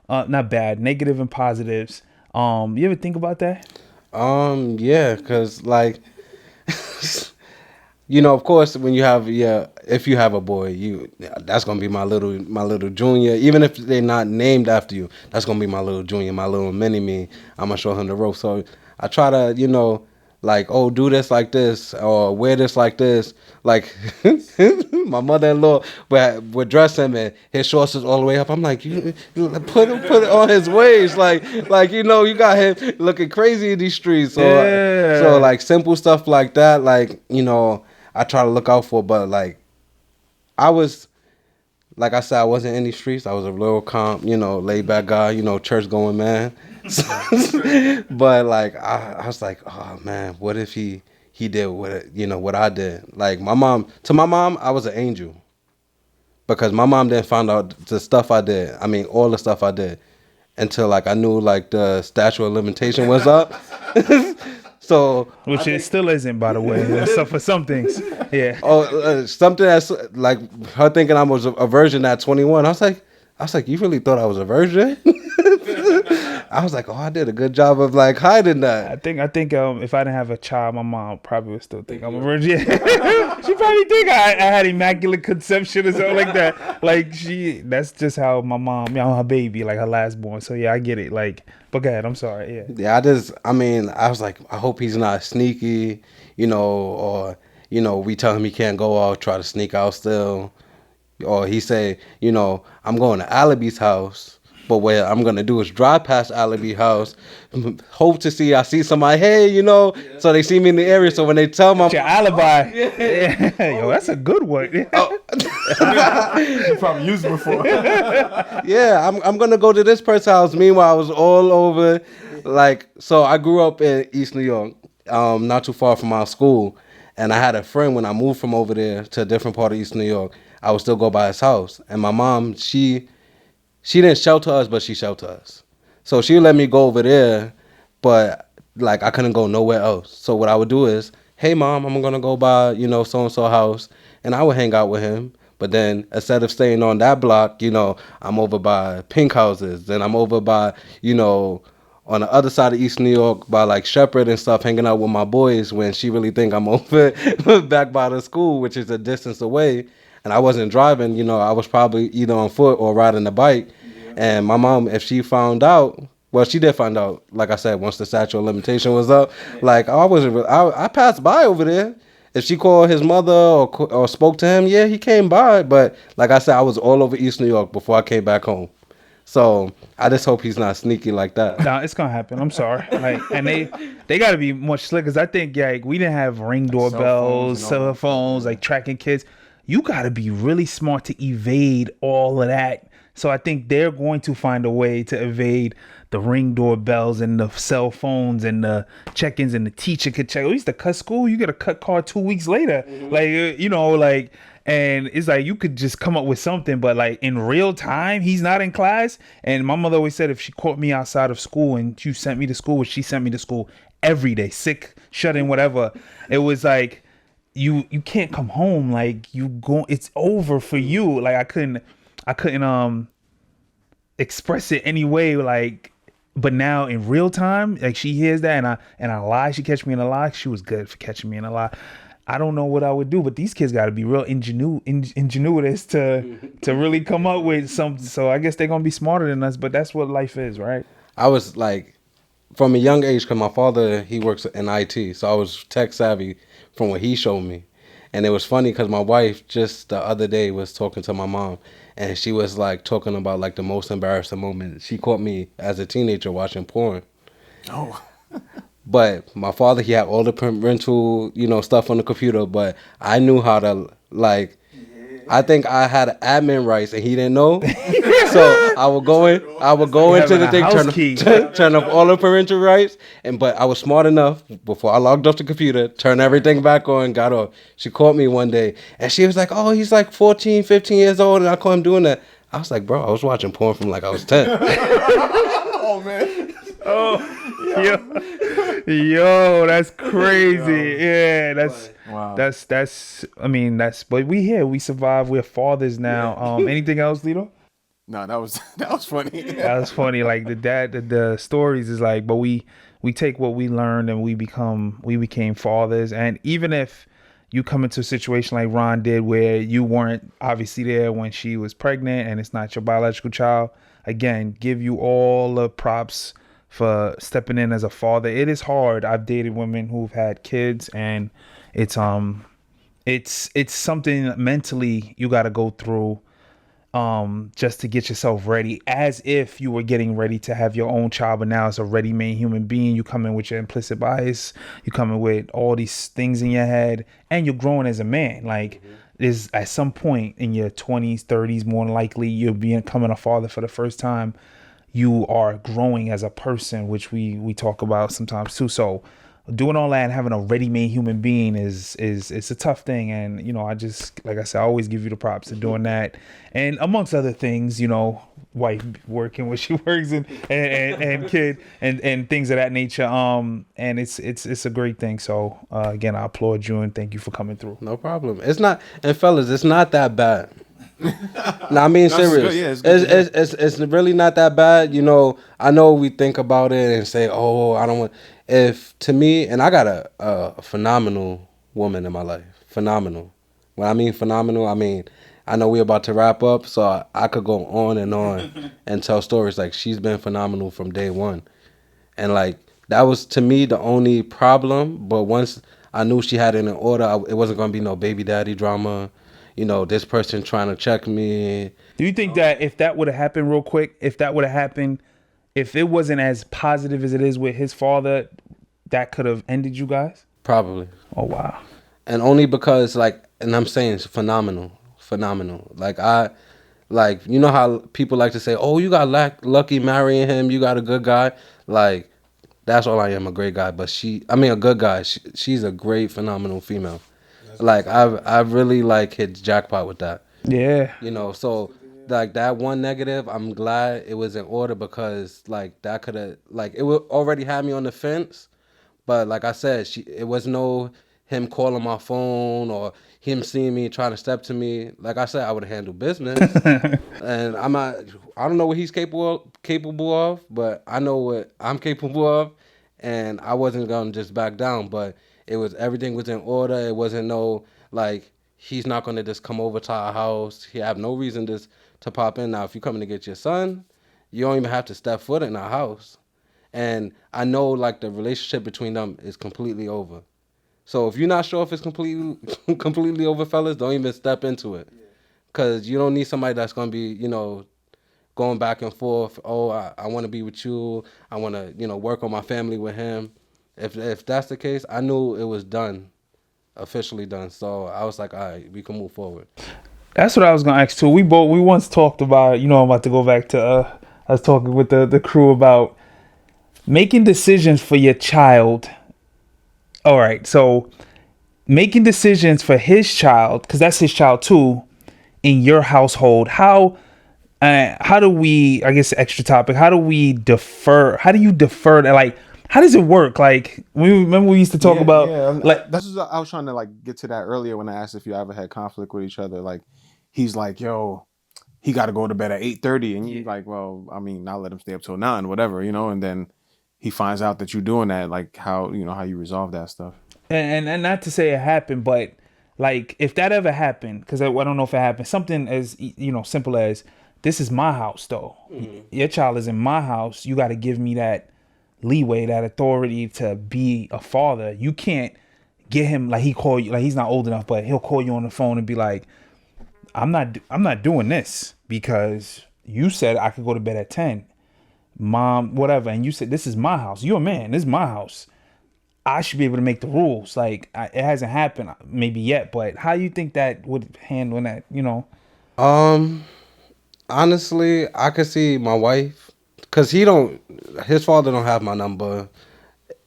not bad, negative and positives. You ever think about that? Yeah, because like, of course, when you have, if you have a boy, that's gonna be my little junior. Even if they're not named after you, that's gonna be my little junior, my little mini me. I'm gonna show him the ropes. So I try to, like, oh, do this like this, or wear this like this. Like, my mother-in-law would dress him, and his shorts is all the way up. I'm like, you put it on his waist, like you got him looking crazy in these streets. So, so like simple stuff like that, like, I try to look out for. But like, like I said, I wasn't in these streets. I was a little calm, laid back guy, church going man. But like, I was like, oh man, what if he did what I did? Like, to my mom, I was an angel, because my mom didn't find out the stuff I did. I mean, all the stuff I did, until like I knew like the statute of limitation was up. So, which it still isn't, by the way. So for some things, yeah. Oh, something that's like her thinking I was a virgin at 21. I was like, you really thought I was a virgin? I was like, oh, I did a good job of like hiding that. I think if I didn't have a child, my mom probably would still think I'm a virgin. She probably think I had immaculate conception or something like that. Like, that's just how my mom, her baby, like her last born. So yeah, I get it. Like, but go ahead, I'm sorry. Yeah. Yeah, I was like, I hope he's not sneaky, or we tell him he can't go out, try to sneak out still, or he say, I'm going to Alibi's house. But what I'm going to do is drive past Alibi house, hope to I see somebody, hey, so they see me in the area. So when they tell my your alibi, yeah. Yo, that's a good one. You probably used it before. Yeah, I'm going to go to this person's house. Meanwhile, I was all over. Like, so I grew up in East New York, not too far from our school. And I had a friend when I moved from over there to a different part of East New York. I would still go by his house. And my mom, she didn't shelter us, but she sheltered us. So she would let me go over there, but like I couldn't go nowhere else. So what I would do is, hey mom, I'm gonna go by, so-and-so house, and I would hang out with him. But then instead of staying on that block, I'm over by Pink Houses. Then I'm over by, on the other side of East New York by like Shepherd and stuff, hanging out with my boys, when she really think I'm over back by the school, which is a distance away. And I wasn't driving, I was probably either on foot or riding the bike. Yeah. And my mom, if she found out, well, she did find out, like I said, once the statute of limitation was up, like I passed by over there. If she called his mother or spoke to him, yeah, he came by. But like I said, I was all over East New York before I came back home. So I just hope he's not sneaky like that. Nah, it's gonna happen. I'm sorry. Like, and they gotta be much slicker. Cause I think like we didn't have ring doorbells, cell phones, like tracking kids. You got to be really smart to evade all of that. So I think they're going to find a way to evade the ring doorbells and the cell phones and the check-ins, and the teacher could check. We used to cut school. You get a cut card 2 weeks later. Mm-hmm. And it's like you could just come up with something, but like in real time, he's not in class. And my mother always said if she caught me outside of school and you sent me to school, which she sent me to school every day, sick, shut in, whatever, it was like, you can't come home, like you go, it's over for you. Like I couldn't express it anyway, like, but now in real time, like she hears that and I lie, she catch me in a lie. She was good for catching me in a lie. I don't know what I would do, but these kids got to be real ingenuitous to really come up with something. So I guess they're gonna be smarter than us, but that's what life is, right? I was like, from a young age, because my father, he works in IT, so I was tech savvy from what he showed me. And it was funny because my wife just the other day was talking to my mom, and she was like talking about like the most embarrassing moment. She caught me as a teenager watching porn. Oh. But my father, he had all the parental, stuff on the computer, but I knew how to, like, I think I had admin rights and he didn't know. So I would go into the thing, turn off all the parental rights, but I was smart enough before I logged off the computer, turn everything back on, got off. She caught me one day and she was like, "Oh, he's like 14, 15 years old," and I caught him doing that. I was like, "Bro, I was watching porn from like I was 10. Oh man. Oh, yo, that's crazy. Yeah, that's. I mean, but we survive. We're fathers now. Anything else, Lito? No, that was funny. That was funny. Like the stories is like, but we take what we learned and we became fathers. And even if you come into a situation like Ron did, where you weren't obviously there when she was pregnant and it's not your biological child, again, give you all the props for stepping in as a father. It is hard. I've dated women who've had kids, and it's something mentally you got to go through just to get yourself ready, as if you were getting ready to have your own child, but now it's a ready-made human being. You come in with your implicit bias, you come in with all these things in your head, and you're growing as a man. Like, is at some point in your 20s, 30s, more than likely you're becoming a father for the first time. You are growing as a person, which we talk about sometimes too. So doing all that and having a ready-made human being is it's a tough thing. And I just, like I said, I always give you the props to doing that, and amongst other things, wife working where she works, and kid and things of that nature. And it's a great thing. So again, I applaud you and thank you for coming through. No problem. It's not, and fellas, it's not that bad. No, I mean serious. It's really not that bad. I know we think about it and say, "Oh, I don't want." If to me, and I got a phenomenal woman in my life. Phenomenal. When I mean phenomenal, I mean I know we're about to wrap up, so I could go on and tell stories. Like, she's been phenomenal from day one, and like that was to me the only problem. But once I knew she had it in order, it wasn't gonna be no baby daddy drama. This person trying to check me. Do you think that if that would have happened real quick, if it wasn't as positive as it is with his father, that could have ended you guys? Probably. Oh, wow. And only because, like, and I'm saying it's phenomenal. Like, how people like to say, "Oh, you got lucky marrying him. You got a good guy." Like, that's all I am, a great guy. But a good guy. She's a great, phenomenal female. Like, I've really like hit jackpot with that. Yeah. So like that one negative, I'm glad it was in order, because like that could have, like, it would already had me on the fence. But like I said, it was no him calling my phone or him seeing me trying to step to me. Like I said, I would have handled business. And I don't know what he's capable of, but I know what I'm capable of, and I wasn't gonna just back down. But everything was in order. It wasn't no, like, he's not gonna just come over to our house. He have no reason to pop in. Now, if you're coming to get your son, you don't even have to step foot in our house. And I know, like, the relationship between them is completely over. So if you're not sure if it's completely over, fellas, don't even step into it. Because you don't need somebody that's going to be, going back and forth. "Oh, I want to be with you. I want to, work on my family with him." If that's the case, I knew it was done, officially done. So I was like, all right, we can move forward. That's what I was going to ask too. We once talked about, I'm about to go back to, I was talking with the crew about making decisions for your child. All right. So making decisions for his child, because that's his child too, in your household. How do we, I guess, extra topic, how do you defer that? Like, How does it work? Like, we used to talk about, like, that's what I was trying to like get to that earlier when I asked if you ever had conflict with each other. Like, he's like, yo, he got to go to bed at 8:30, and you're like, well, I mean, I'll let him stay up till 9, whatever, and then he finds out that you're doing that. Like, how how you resolve that stuff. and not to say it happened, but like if that ever happened, because I don't know if it happened, something as simple as, this is my house though. Your child is in my house. You got to give me that leeway, that authority to be a father. You can't get him like he call you, like he's not old enough, but he'll call you on the phone and be like, I'm not doing this because you said I could go to bed at 10, mom, whatever, and you said this is my house. You're a man. This is my house. I should be able to make the rules. Like, it hasn't happened maybe yet, but how you think that would handle that? Honestly, I could see my wife, cause his father don't have my number.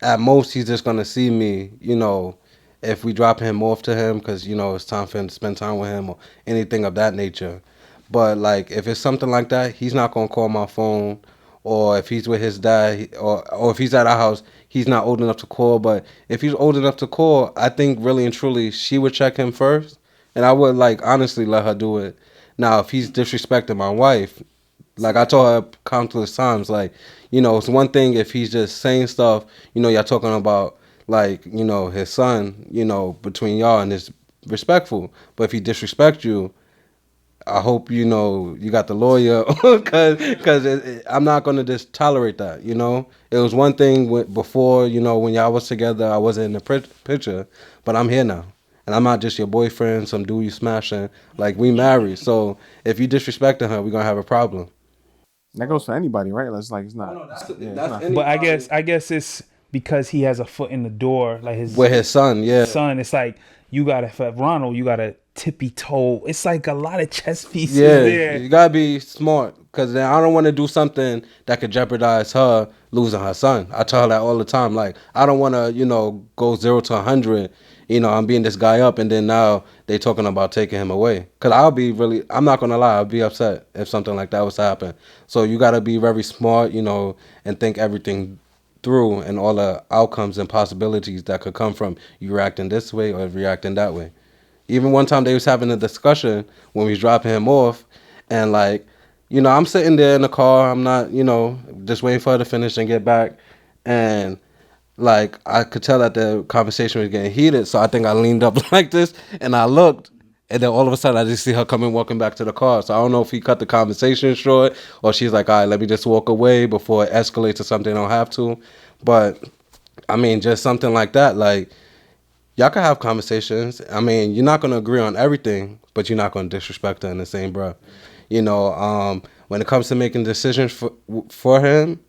At most, he's just gonna see me, if we drop him off to him, cause it's time for him to spend time with him or anything of that nature. But like, if it's something like that, he's not gonna call my phone, or if he's with his dad, or if he's at our house, he's not old enough to call. But if he's old enough to call, I think really and truly she would check him first, and I would like honestly let her do it. Now, if he's disrespecting my wife, like I told her countless times, like, it's one thing if he's just saying stuff, y'all talking about like, his son, between y'all and it's respectful. But if he disrespect you, I hope, you got the lawyer because I'm not going to just tolerate that, It was one thing before, when y'all was together, I wasn't in the picture, but I'm here now. And I'm not just your boyfriend, some dude you smashing. Like, we married. So if you disrespecting her, we're going to have a problem. That goes for anybody, right? It's like it's not. But I guess it's because he has a foot in the door, like with his son, yeah. Son, it's like you gotta, for Ronald, you gotta tippy toe. It's like a lot of chess pieces there. You gotta be smart, because then I don't want to do something that could jeopardize her losing her son. I tell her that all the time. Like, I don't want to, go 0 to 100. I'm beating this guy up, and then now they talking about taking him away. Because I'm not gonna lie, I'll be upset if something like that was to happen. So you gotta be very smart, and think everything through and all the outcomes and possibilities that could come from you reacting this way or reacting that way. Even one time they was having a discussion when we was dropping him off, and like, I'm sitting there in the car, I'm not, just waiting for her to finish and get back, and like I could tell that the conversation was getting heated, so I think I leaned up like this and I looked, and then all of a sudden I just see her coming walking back to the car. So I don't know if he cut the conversation short or she's like, all right, let me just walk away before it escalates to something I don't have to. But I mean, just something like that, like, y'all can have conversations. I mean, you're not going to agree on everything, but you're not going to disrespect her in the same breath. When it comes to making decisions for him,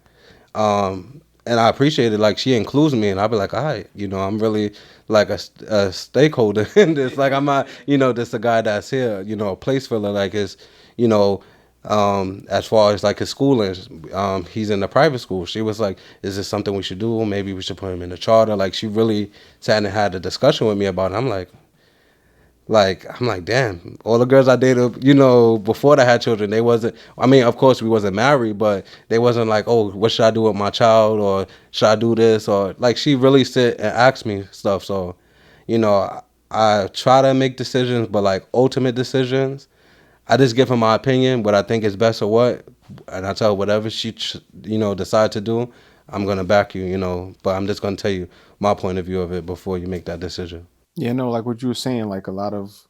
and I appreciate it. Like, she includes me, and I'll be like, all right, I'm really like a stakeholder in this. Like, I'm not, just a guy that's here, a place filler. Like, it's, as far as like his schooling, he's in the private school. She was like, is this something we should do? Maybe we should put him in the charter. Like, she really sat and had a discussion with me about it. I'm like, damn, all the girls I dated, before they had children, they wasn't, I mean, of course we wasn't married, but they wasn't like, oh, what should I do with my child? Or should I do this? Or like, she really sit and ask me stuff. So, I try to make decisions, but like ultimate decisions, I just give her my opinion, what I think is best or what, and I tell her whatever she, decide to do, I'm going to back you, but I'm just going to tell you my point of view of it before you make that decision. Yeah, no, like what you were saying, like a lot of,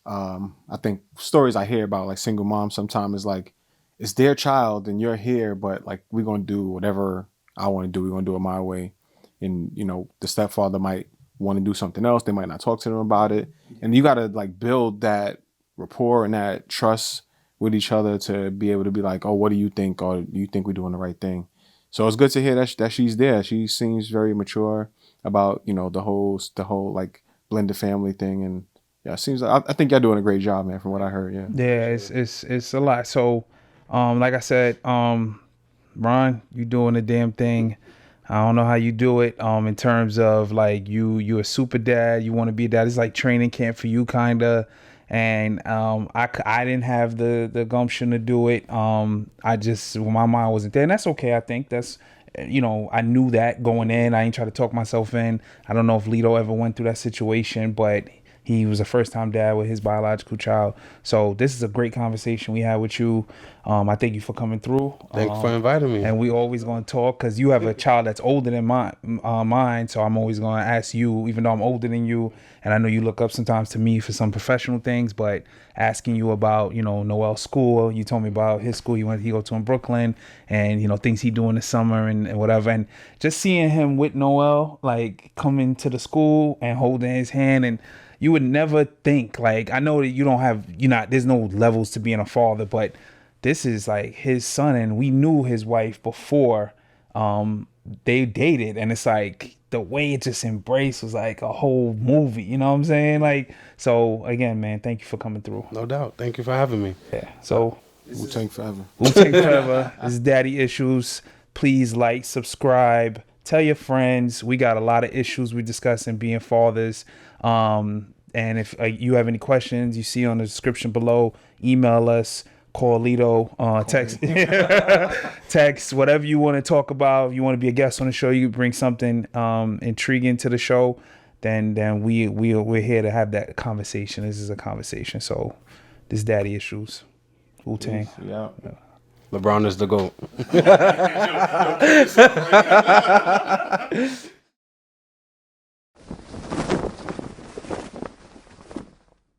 I think stories I hear about like single moms sometimes is like, it's their child and you're here, but like we're going to do whatever I want to do. We're going to do it my way. And, the stepfather might want to do something else. They might not talk to them about it. And you got to like build that rapport and that trust with each other to be able to be like, oh, what do you think? Or do you think we're doing the right thing? So it's good to hear that she's there. She seems very mature about, the whole like blended family thing. And yeah, it seems like, I think y'all doing a great job, man, from what I heard. Yeah, it's a lot. So like I said, Ron, you doing the damn thing. I don't know how you do it in terms of like you a super dad, you want to be a dad. It's like training camp for you, kind of. And I didn't have the gumption to do it. My mind wasn't there, and that's okay. I think that's you know, I knew that going in. I ain't try to talk myself in. I don't know if Lito ever went through that situation, but he was a first-time dad with his biological child. So this is a great conversation we had with you. I thank you for coming through. Thanks for inviting me. And we always going to talk because you have a child that's older than mine. So I'm always going to ask you, even though I'm older than you, and I know you look up sometimes to me for some professional things, but asking you about, you know, Noel's school. You told me about his school he go to in Brooklyn, and, you know, things he do in the summer and whatever. And just seeing him with Noel, like coming to the school and holding his hand, and you would never think, like, I know that there's no levels to being a father, but this is like his son, and we knew his wife before they dated, and it's like the way it just embraced was like a whole movie, you know what I'm saying? Like, so again, man, thank you for coming through. No doubt. Thank you for having me. Yeah. So Wu-Tang forever. Wu-Tang forever. This is Daddy Issues. Please like, subscribe, tell your friends. We got a lot of issues we discussing being fathers. And if you have any questions, you see on the description below, email us, call Lito, text, text, whatever you want to talk about. If you want to be a guest on the show, you bring something intriguing to the show, then we're here to have that conversation. This is a conversation. So this is Daddy Issues. Wu-Tang. Yeah. LeBron is the GOAT.